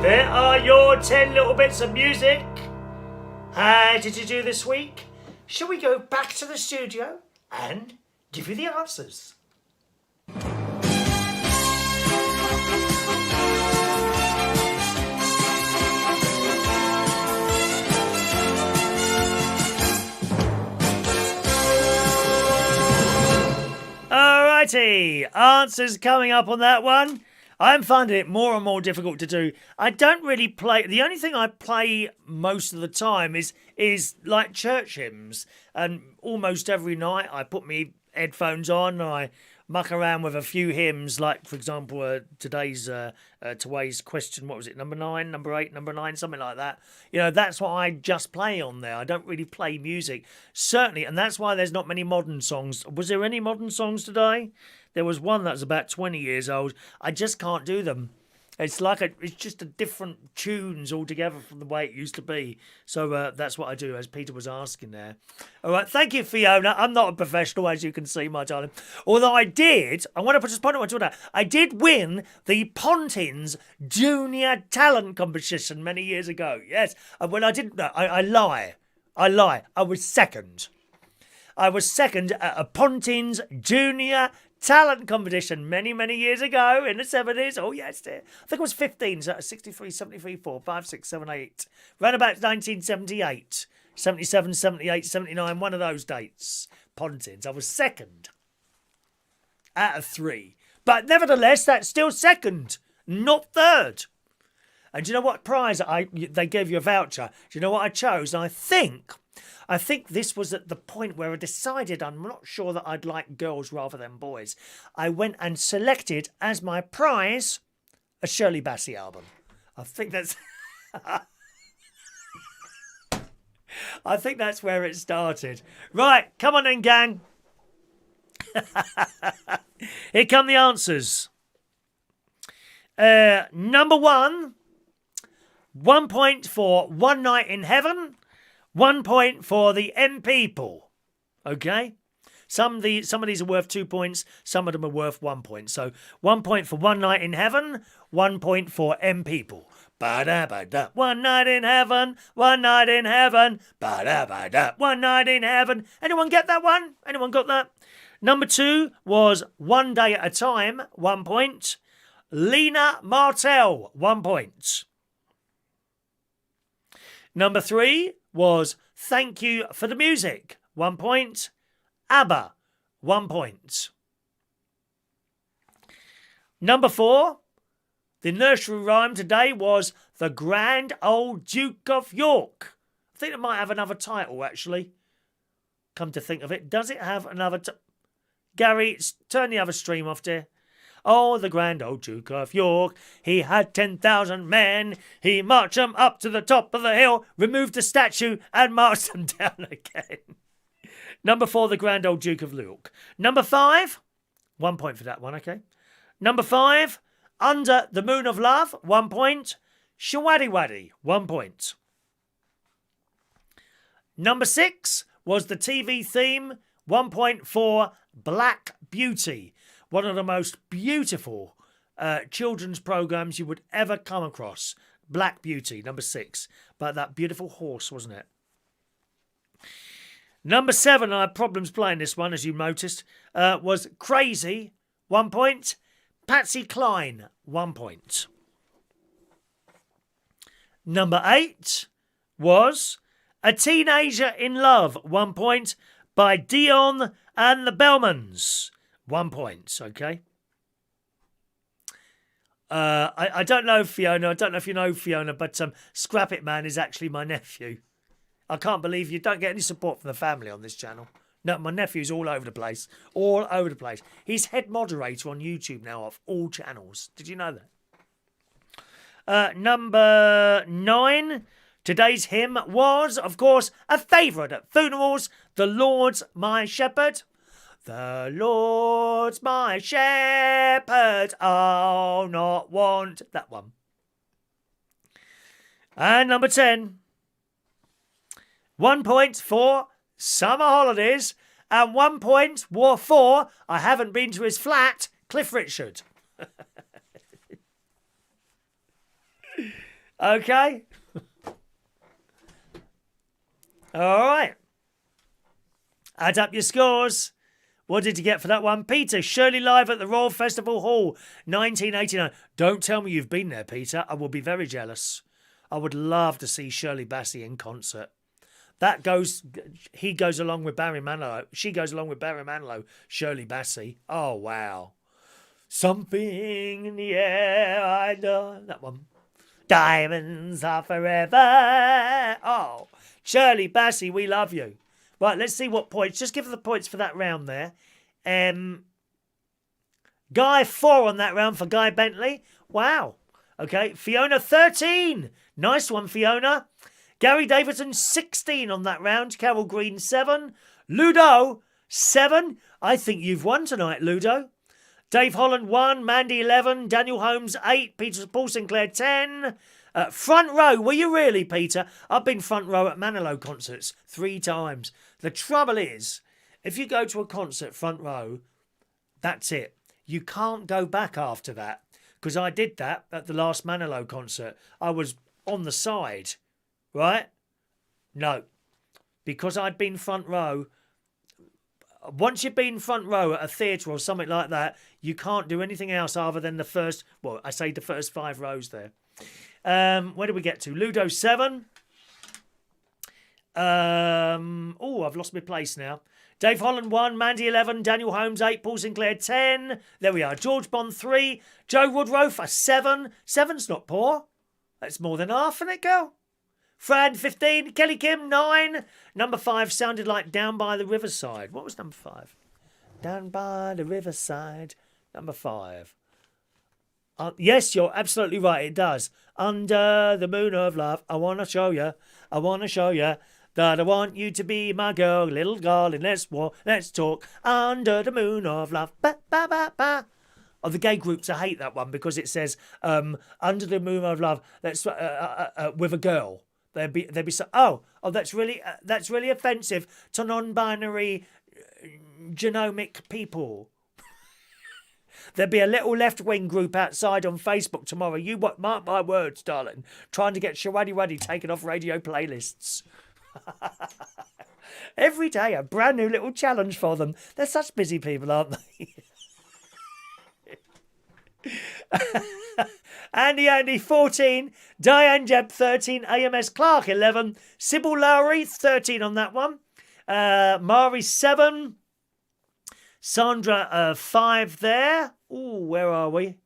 There are your 10 little bits of music. How did you do this week? Shall we go back to the studio and give you the answers? Alrighty, answers coming up on that one. I'm finding it more and more difficult to do. I don't really play. The only thing I play most of the time is like church hymns. And almost every night I put my headphones on and I muck around with a few hymns. Like, for example, today's question, what was it, number 9, number 8, number 9, something like that. You know, that's what I just play on there. I don't really play music. Certainly, and that's why there's not many modern songs. Was there any modern songs today? There was one that was about 20 years old. I just can't do them. It's like it's just a different tunes altogether from the way it used to be. So that's what I do, as Peter was asking there. All right, thank you, Fiona. I'm not a professional, as you can see, my darling. Although I want to just point out that I did win the Pontins Junior Talent Competition many years ago. Yes, when I didn't know, I lie. I was second. I was second at a Pontins Junior Talent Competition many, many years ago in the 70s. Oh, yes, dear. I think it was 15, so 63, 73, 4, 5, 6, 7, 8. Round about 1978, 77, 78, 79, one of those dates. Pontins. I was second out of 3. But nevertheless, that's still second, not third. And do you know what prize they gave you a voucher? Do you know what I chose? And I think this was at the point where I decided I'm not sure that I'd like girls rather than boys. I went and selected as my prize a Shirley Bassey album. I think that's I think that's where it started. Right, come on then, gang. Here come the answers. Number 1, 1 point for One Night in Heaven. 1 point for the M People. Okay? Some of these are worth 2 points. Some of them are worth 1 point. So 1 point for One Night in Heaven. 1 point for M People. Ba-da-ba-da. One night in heaven. One night in heaven. Ba-da-ba-da. One night in heaven. Anyone get that one? Anyone got that? Number 2 was One Day at a Time. 1 point. Lena Martell, 1 point. Number 3 was Thank You for the Music, 1 point. ABBA, 1 point. Number 4, the nursery rhyme today was The Grand Old Duke of York. I think it might have another title, actually. Come to think of it, does it have another Gary, turn the other stream off, dear. Oh, the grand old Duke of York, he had 10,000 men. He marched them up to the top of the hill, removed the statue and marched them down again. Number 4, the grand old Duke of York. Number 5, 1 point for that one, okay. Number 5, Under the Moon of Love, 1 point. Shawaddy Waddy, 1 point. Number 6 was the TV theme, 1 point for Black Beauty. One of the most beautiful children's programmes you would ever come across. Black Beauty, number 6. But that beautiful horse, wasn't it? Number 7, I had problems playing this one, as you noticed, was Crazy, 1 point. Patsy Cline, 1 point. Number 8 was A Teenager in Love, 1 point, by Dion and the Bellmans. 1 point, okay. I don't know Fiona. I don't know if you know Fiona, but Scrap It Man is actually my nephew. I can't believe you don't get any support from the family on this channel. No, my nephew's all over the place. All over the place. He's head moderator on YouTube now of all channels. Did you know that? Number 9. Today's hymn was, of course, a favourite at funerals. The Lord's My Shepherd. The Lord's my shepherd, I'll not want. That one. And number 10. 1 point for Summer Holidays. And 1 point for I haven't been to his flat, Cliff Richard. Okay. All right. Add up your scores. What did you get for that one? Peter, Shirley Live at the Royal Festival Hall, 1989. Don't tell me you've been there, Peter. I will be very jealous. I would love to see Shirley Bassey in concert. He goes along with Barry Manilow. She goes along with Barry Manilow, Shirley Bassey. Oh, wow. Something in the air, I know. That one. Diamonds are forever. Oh, Shirley Bassey, we love you. Right, let's see what points. Just give her the points for that round there. Guy, 4 on that round for Guy Bentley. Wow. Okay, Fiona, 13. Nice one, Fiona. Gary Davidson, 16 on that round. Carol Green, 7. Ludo, 7. I think you've won tonight, Ludo. Dave Holland, 1. Mandy, 11. Daniel Holmes, 8. Paul Sinclair, 10. Front row, were you really, Peter? I've been front row at Manilow concerts 3 times. The trouble is, if you go to a concert front row, that's it. You can't go back after that. Because I did that at the last Manilow concert. I was on the side, right? No. Because I'd been front row. Once you've been front row at a theatre or something like that, you can't do anything else other than the first, well, I say the first 5 rows there. Where did we get to? Ludo, 7. I've lost my place now. Dave Holland, 1. Mandy, 11. Daniel Holmes, 8. Paul Sinclair, 10. There we are. George Bond, 3. Joe Woodrow, a 7. 7's not poor. That's more than half, isn't it, girl? Fran, 15. Kelly Kim, 9. Number 5 sounded like Down by the Riverside. What was number 5? Down by the Riverside. Number 5. Yes, you're absolutely right. It does. Under the moon of love, I want to show you. I want to show you that I want you to be my girl, little darling. Let's walk, let's talk. Under the moon of love. Ba, ba, ba, ba. Of the gay groups, I hate that one because it says under the moon of love. Let's with a girl. They'd be so. Oh, that's really offensive to non-binary genomic people. There'll be a little left-wing group outside on Facebook tomorrow. You mark my words, darling. Trying to get Shawaddy Waddy taken off radio playlists. Every day, a brand new little challenge for them. They're such busy people, aren't they? Andy 14, Diane Jeb 13, AMS Clark 11, Sybil Lowry 13 on that one, Mari 7, Sandra 5 there. Ooh, where are we?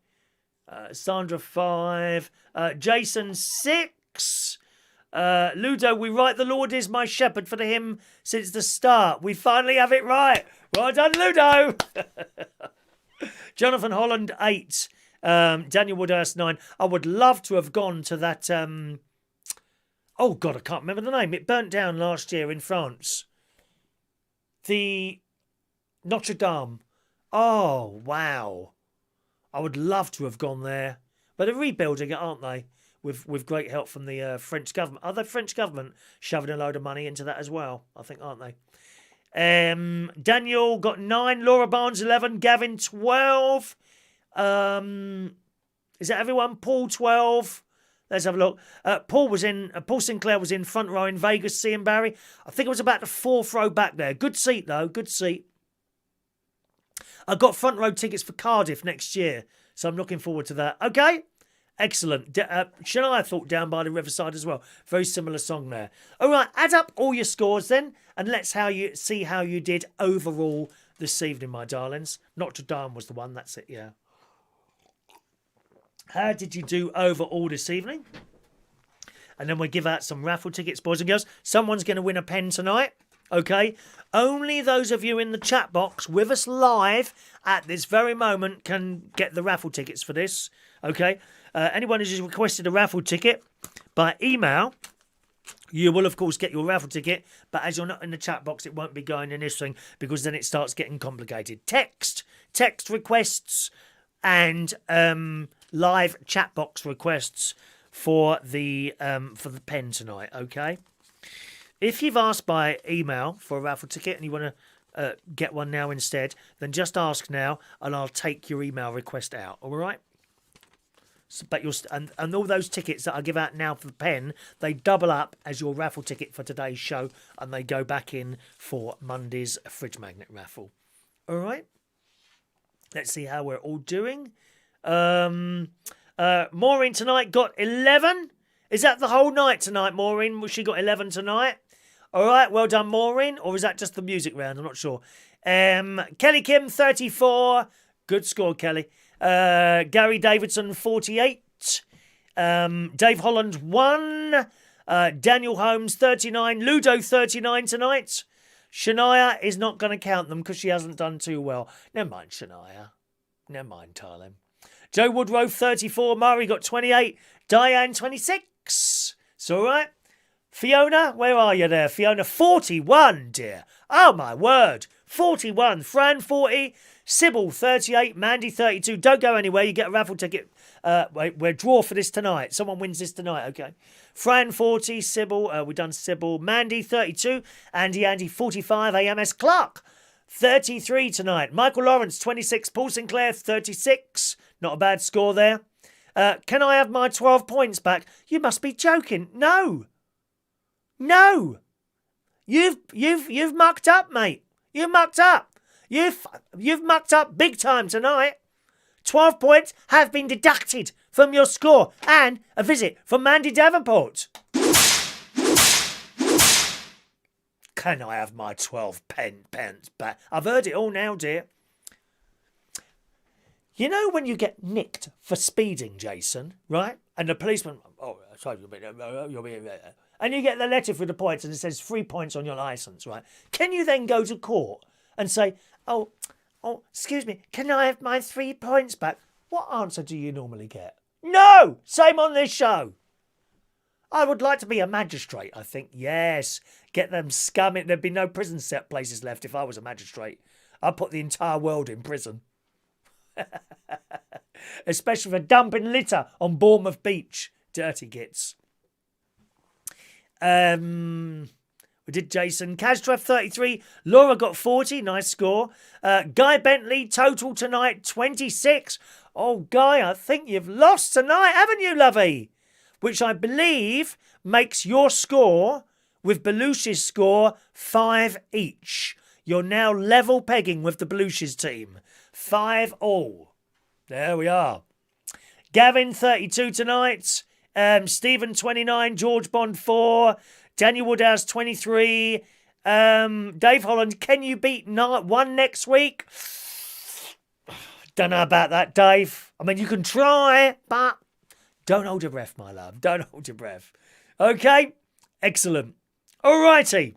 Sandra 5, Jason 6, Ludo, we write the Lord is my shepherd for the hymn since the start. We finally have it right. Well done, Ludo. Jonathan Holland 8, Daniel Woodhurst 9. I would love to have gone to that. Oh God, I can't remember the name. It burnt down last year in France. The Notre Dame. Oh wow, I would love to have gone there. But they're rebuilding it, aren't they? With great help from the French government. Are the French government shoving a load of money into that as well? I think, aren't they? Daniel got 9, Laura Barnes 11, Gavin 12. Is that everyone? Paul 12. Let's have a look. Paul Sinclair was in front row in Vegas seeing Barry. I think it was about the 4th row back there. Good seat though, good seat. I got front row tickets for Cardiff next year, so I'm looking forward to that. Okay. Excellent. Shania thought Down by the Riverside as well. Very similar song there. All right, add up all your scores then, and let's see how you did overall this evening, my darlings. Notre Dame was the one, that's it, yeah. How did you do overall this evening? And then we'll give out some raffle tickets, boys and girls. Someone's going to win a pen tonight, okay? Only those of you in the chat box with us live at this very moment can get the raffle tickets for this, okay? Anyone who's requested a raffle ticket by email, you will, of course, get your raffle ticket. But as you're not in the chat box, it won't be going in this thing because then it starts getting complicated. Text requests and live chat box requests for the pen tonight, okay? If you've asked by email for a raffle ticket and you want to get one now instead, then just ask now and I'll take your email request out, all right? But and all those tickets that I give out now for the pen, they double up as your raffle ticket for today's show, and they go back in for Monday's fridge magnet raffle. All right. Let's see how we're all doing. Maureen tonight got 11. Is that the whole night tonight, Maureen? She got 11 tonight. All right. Well done, Maureen. Or is that just the music round? I'm not sure. Kelly Kim 34. Good score, Kelly. Gary Davidson 48, Dave Holland 1, Daniel Holmes 39, Ludo 39 tonight. Shania is not going to count them because she hasn't done too well. Never mind, Shania. Never mind, Tarlem. Joe Woodrow 34, Murray got 28, Diane 26. It's all right. Fiona, where are you there? Fiona 41, dear. Oh my word. 41, Fran 40, Sybil 38, Mandy 32. Don't go anywhere. You get a raffle ticket. We're draw for this tonight. Someone wins this tonight, okay? Fran 40, Sybil. We've done Sybil. Mandy 32, Andy 45, AMS Clark 33 tonight. Michael Lawrence 26, Paul Sinclair 36. Not a bad score there. Can I have my 12 points back? You must be joking. No. You've mucked up, mate. You mucked up. You've mucked up big time tonight. 12 points have been deducted from your score and a visit from Mandy Davenport. Can I have my 12 pence back? I've heard it all now, dear. You know when you get nicked for speeding, Jason, right? And the policeman, sorry, you'll be and you get the letter for the points and it says 3 points on your licence, right? Can you then go to court and say, oh, excuse me, can I have my 3 points back? What answer do you normally get? No! Same on this show. I would like to be a magistrate, I think. Yes. Get them scumming. There'd be no prison set places left if I was a magistrate. I'd put the entire world in prison. Especially for dumping litter on Bournemouth Beach. Dirty gits. We did Jason. Kaztrev 33. Laura got 40. Nice score. Guy Bentley, total tonight 26. Oh, Guy, I think you've lost tonight, haven't you, lovey? Which I believe makes your score with Belushi's score 5 each. You're now level pegging with the Belushi's team. 5 all. There we are. Gavin, 32 tonight. Stephen, 29. George Bond, 4. Daniel Woodhouse, 23. Dave Holland, can you beat 1 next week? Don't know about that, Dave. I mean, you can try, but don't hold your breath, my love. Don't hold your breath. Okay? Excellent. Alrighty.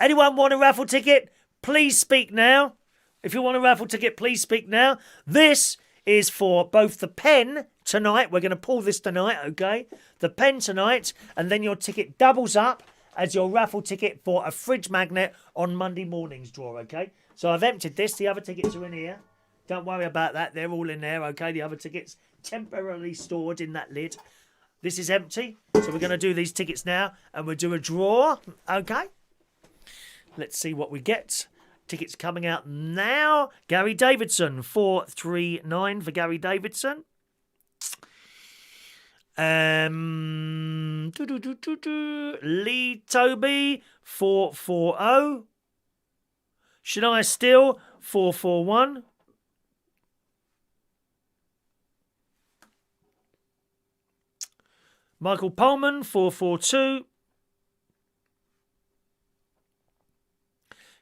Anyone want a raffle ticket? Please speak now. If you want a raffle ticket, please speak now. This is for both the pen tonight. We're going to pull this tonight, okay? The pen tonight, and then your ticket doubles up as your raffle ticket for a fridge magnet on Monday morning's draw, okay? So I've emptied this. The other tickets are in here. Don't worry about that. They're all in there, okay? The other tickets temporarily stored in that lid. This is empty. So we're going to do these tickets now, and we'll do a draw, okay? Let's see what we get. Tickets coming out now. Gary Davidson, 439 for Gary Davidson. Lee Toby, 440. Shania Steele, 441. Michael Pullman, 442.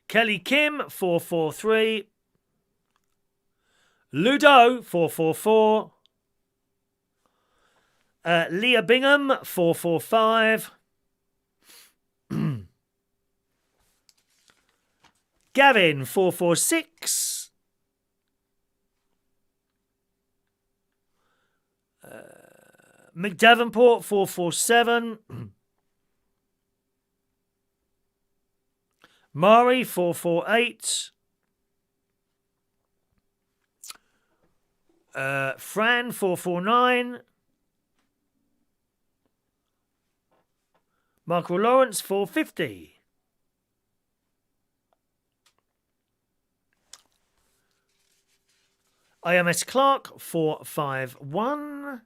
Kelly Kim, 443. Ludo, 444. Leah Bingham, 445. Gavin, 446. Mick Davenport, 447. Mari, 448. Fran, 449. Michael Lawrence, 450. IMS Clark, 451.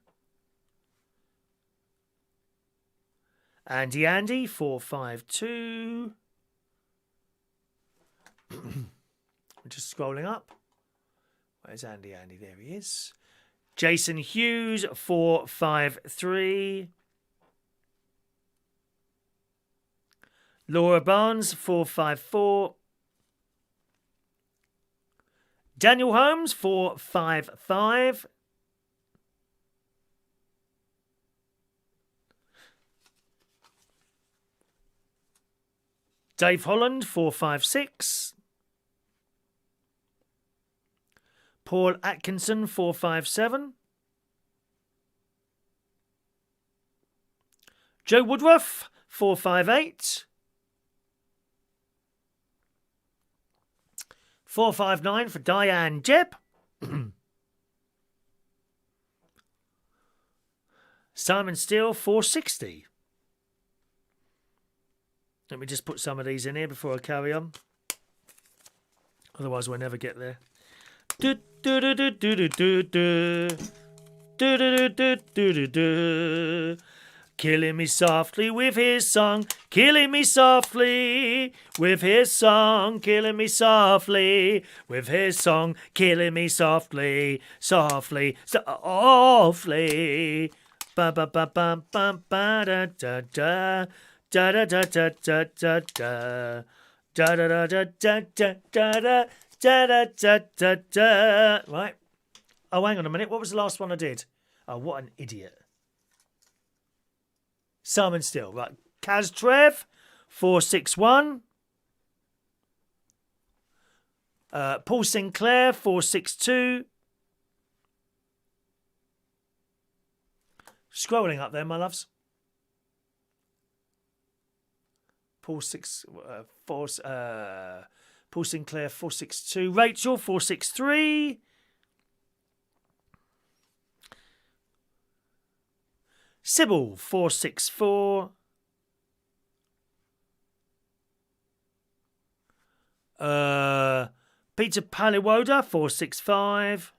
Andy, 452. We're just scrolling up. Where's Andy? There he is. Jason Hughes, 453. Laura Barnes, 454. Daniel Holmes, 455. Dave Holland, 456. Paul Atkinson, 457. Joe Woodruff, 458. 459 for Diane Jebb. Simon Steele, 460. Let me just put some of these in here before I carry on. Otherwise, we'll never get there. Killing me softly with his song, killing me softly with his song, killing me softly with his song, killing me softly, softly, softly. Ba ba ba ba ba ba da da da. Da da da da da da da da da da da da da da da da da. Right. Oh, hang on a minute. What was the last one I did? Oh, what an idiot. Simon Steele. Right. Kaz Trev, 461. Paul Sinclair, 462. Scrolling up there, my loves. Paul Sinclair, 462. Rachel, 463. Sybil, 464. Peter Paliwoda, 465.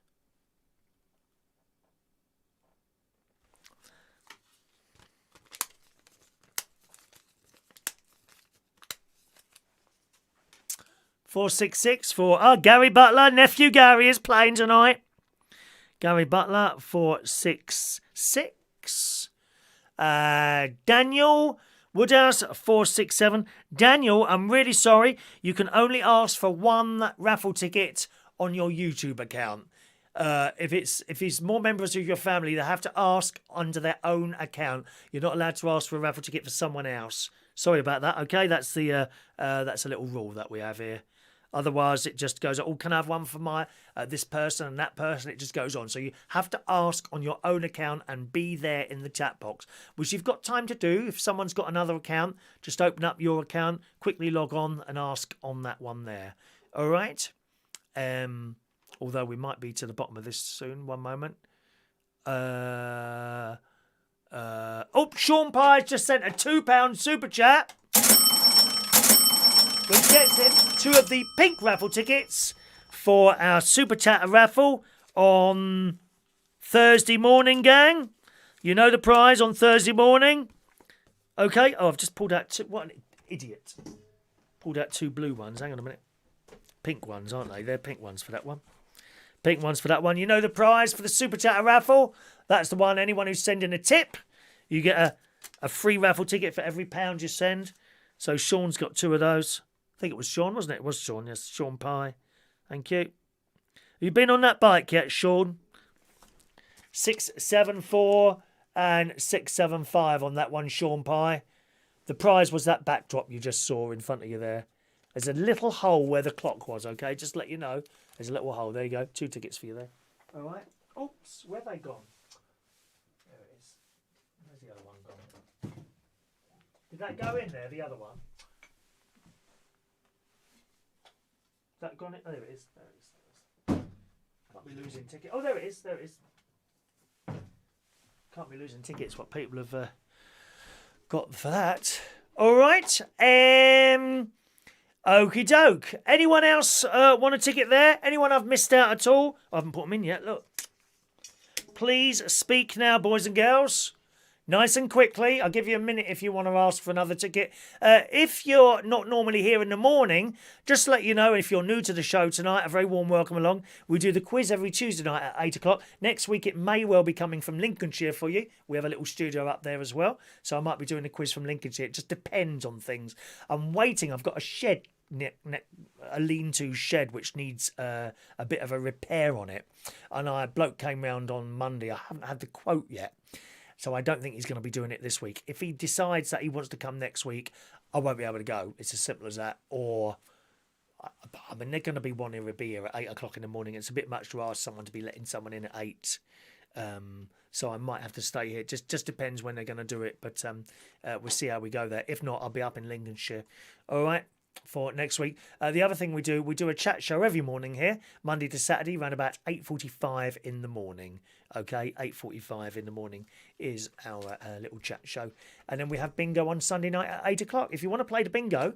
$466 for Gary Butler. Nephew Gary is playing tonight. Gary Butler, 466. Daniel Woodhouse, 467. Daniel, I'm really sorry. You can only ask for one raffle ticket on your YouTube account. If it's more members of your family, they have to ask under their own account. You're not allowed to ask for a raffle ticket for someone else. Sorry about that. Okay, that's a little rule that we have here. Otherwise, it just goes, oh, can I have one for my this person and that person? It just goes on. So you have to ask on your own account and be there in the chat box, which you've got time to do. If someone's got another account, just open up your account, quickly log on and ask on that one there. All right? Although we might be to the bottom of this soon. One moment. Sean Pye just sent a £2 super chat, which gets him 2 of the pink raffle tickets for our Super Chatter raffle on Thursday morning, gang. You know the prize on Thursday morning. Okay. Oh, I've just pulled out 2. What an idiot. Pulled out 2 blue ones. Hang on a minute. Pink ones, aren't they? They're pink ones for that one. Pink ones for that one. You know the prize for the Super Chatter raffle? That's the one. Anyone who's sending a tip, you get a free raffle ticket for every £1 you send. So Sean's got 2 of those. I think it was Sean, wasn't it? It was Sean, yes. Sean Pye. Thank you. Have you been on that bike yet, Sean? 674 and 675 on that one, Sean Pye. The prize was that backdrop you just saw in front of you there. There's a little hole where the clock was, okay? Just to let you know. There's a little hole. There you go. 2 tickets for you there. All right. Oops. Where have they gone? There it is. Where's the other one gone? Did that go in there, the other one? That gone in? Oh, there it is. There it is. Can't be losing tickets. Oh, there it is. There it is. Can't be losing tickets. What people have got for that. All right. Okie doke. Anyone else want a ticket there? Anyone I've missed out at all? I haven't put them in yet. Look. Please speak now, boys and girls. Nice and quickly. I'll give you a minute if you want to ask for another ticket. If you're not normally here in the morning, just to let you know, if you're new to the show tonight, a very warm welcome along. We do the quiz every Tuesday night at 8 o'clock. Next week, it may well be coming from Lincolnshire for you. We have a little studio up there as well. So I might be doing a quiz from Lincolnshire. It just depends on things. I'm waiting. I've got a shed, a lean-to shed, which needs a bit of a repair on it. And a bloke came round on Monday. I haven't had the quote yet. So I don't think he's going to be doing it this week. If he decides that he wants to come next week, I won't be able to go. It's as simple as that. Or, I mean, they're going to be wanting to be here at 8 o'clock in the morning. It's a bit much to ask someone to be letting someone in at 8. So I might have to stay here. Just depends when they're going to do it. But we'll see how we go there. If not, I'll be up in Lincolnshire. All right. For next week. The other thing we do a chat show every morning here, Monday to Saturday, around about 8:45 in the morning. Okay, 8:45 in the morning is our little chat show. And then we have bingo on Sunday night at 8 o'clock. If you want to play the bingo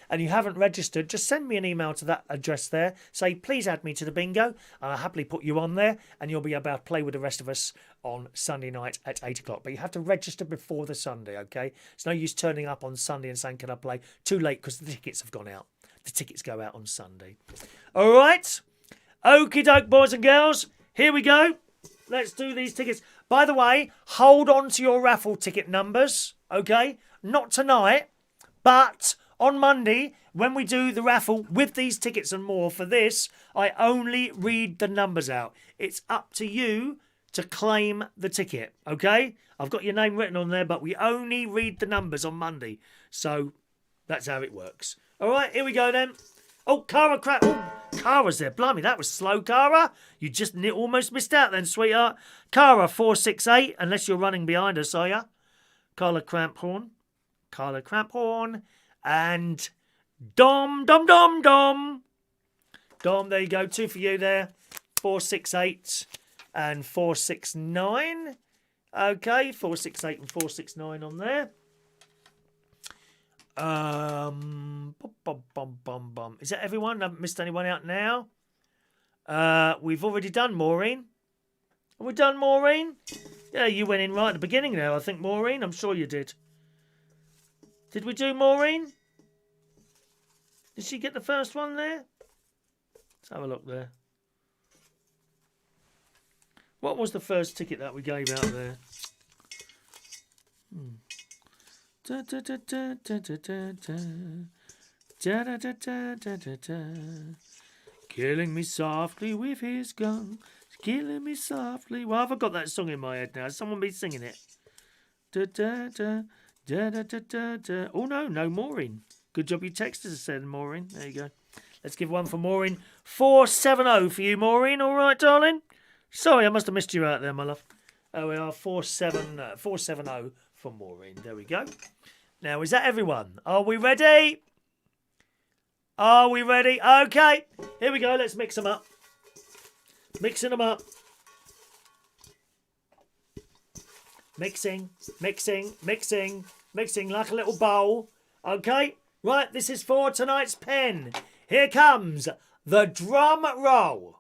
and you haven't registered, just send me an email to that address there. Say, please add me to the bingo. And I'll happily put you on there and you'll be able to play with the rest of us on Sunday night at 8 o'clock. But you have to register before the Sunday, okay? It's no use turning up on Sunday and saying, can I play? Too late because the tickets have gone out. The tickets go out on Sunday. All right. Okie doke, boys and girls. Here we go. Let's do these tickets. By the way, hold on to your raffle ticket numbers, okay? Not tonight, but on Monday, when we do the raffle with these tickets and more for this, I only read the numbers out. It's up to you to claim the ticket, okay? I've got your name written on there, but we only read the numbers on Monday. So that's how it works. All right, here we go then. Oh, Cara crap. Oh, Cara's there. Blimey, that was slow, Cara. You just almost missed out then, sweetheart. Cara, 468, unless you're running behind us, are you? Carla Cramphorn. Carla Cramphorn. And Dom. Dom, there you go. 2 for you there. 468 and 469. Okay, 468 and 469 on there. Is that everyone? I haven't missed anyone out now. We've already done Maureen. Have we done Maureen? Yeah, you went in right at the beginning there, I think, Maureen. I'm sure you did. Did we do Maureen? Did she get the first one there? Let's have a look there. What was the first ticket that we gave out there? Da, da, da, da, da, da, da, da. Da, da, da, da, da, da, da. Killing me softly with his gun. Killing me softly. Well, I've got that song in my head now. Someone be singing it. Da, da, da, da, da, da, da, da. Oh, no, Maureen. Good job you texted us, said Maureen. There you go. Let's give one for Maureen. 470 for you, Maureen. All right, darling? Sorry, I must have missed you out there, my love. Oh, we are 470 for Maureen. There we go. Now, is that everyone? Are we ready? Are we ready? Okay. Here we go. Let's mix them up. Mixing them up. Mixing like a little bowl. Okay. Right, this is for tonight's pen. Here comes the drum roll.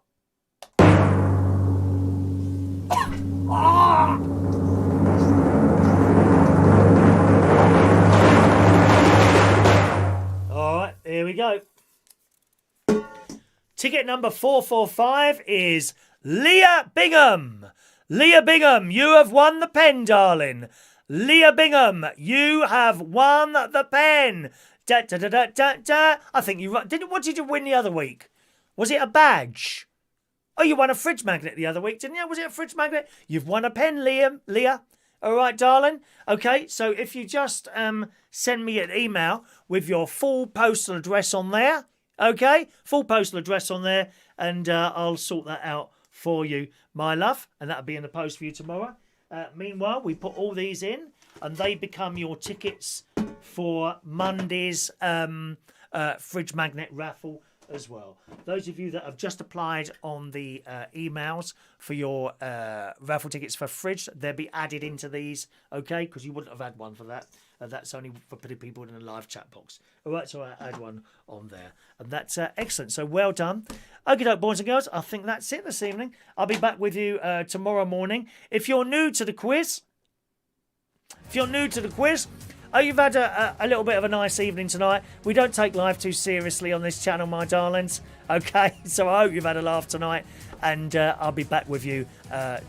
Alright, here we go. Ticket number 445 is Leah Bingham. Leah Bingham, you have won the pen, darling. Leah Bingham, you have won the pen. Da, da, da, da, da, da. I think you didn't. What did you win the other week? Was it a badge? Oh, you won a fridge magnet the other week, didn't you? Was it a fridge magnet? You've won a pen, Leah. All right, darling. Okay, so if you just send me an email with your full postal address on there, okay, full postal address on there, and I'll sort that out for you, my love, and that'll be in the post for you tomorrow. Meanwhile, we put all these in, and they become your tickets for Monday's fridge magnet raffle as well. Those of you that have just applied on the emails for your raffle tickets for fridge, they'll be added into these, okay? Because you wouldn't have had one for that. That's only for putting people in a live chat box. All right, so I add one on there. And that's excellent. So well done. Okay, boys and girls, I think that's it this evening. I'll be back with you tomorrow morning. If you're new to the quiz, oh, you've had a little bit of a nice evening tonight. We don't take life too seriously on this channel, my darlings. Okay, so I hope you've had a laugh tonight. And I'll be back with you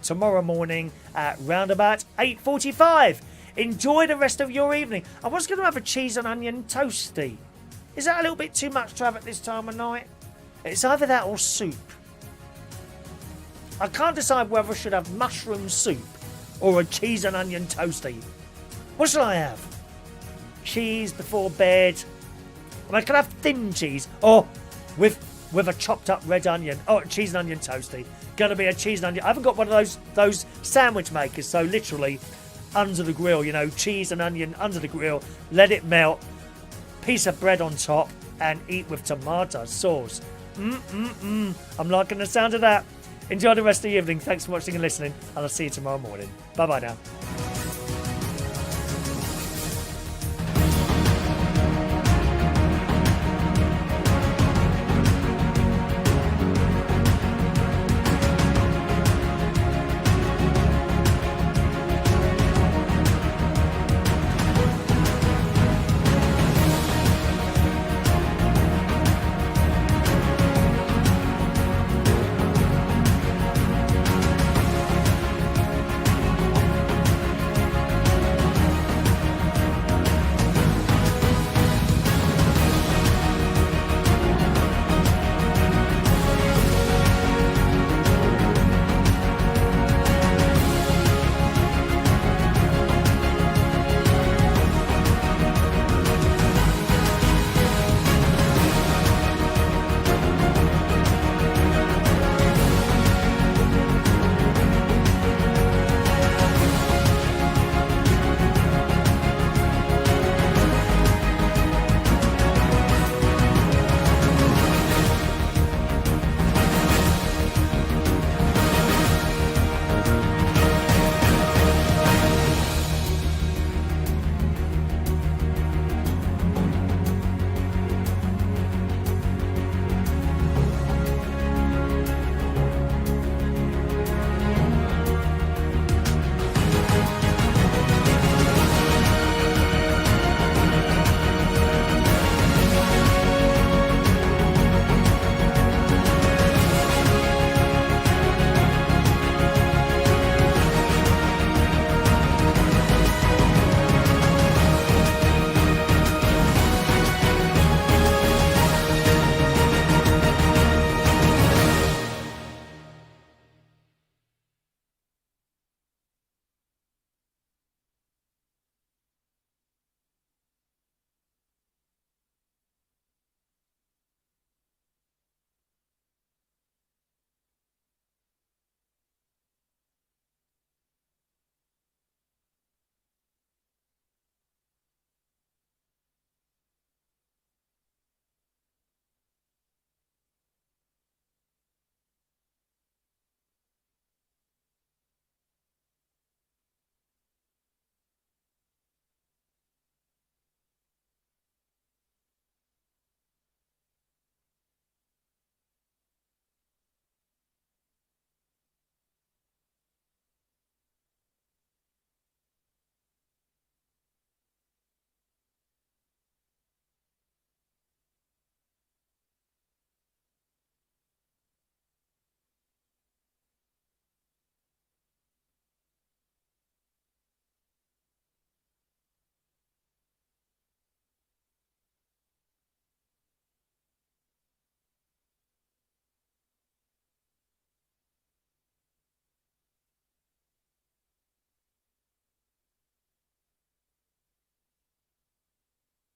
tomorrow morning at round about 8:45. Enjoy the rest of your evening. I was going to have a cheese and onion toasty. Is that a little bit too much to have at this time of night? It's either that or soup. I can't decide whether I should have mushroom soup or a cheese and onion toasty. What shall I have? Cheese before bed. I can have thin cheese or with a chopped up red onion. Oh, cheese and onion toasty. Gonna be a cheese and onion. I haven't got one of those sandwich makers, so literally under the grill, you know, cheese and onion under the grill, let it melt, piece of bread on top, and eat with tomato sauce. I'm liking the sound of that. Enjoy the rest of the evening. Thanks for watching and listening, and I'll see you tomorrow morning. Bye bye now.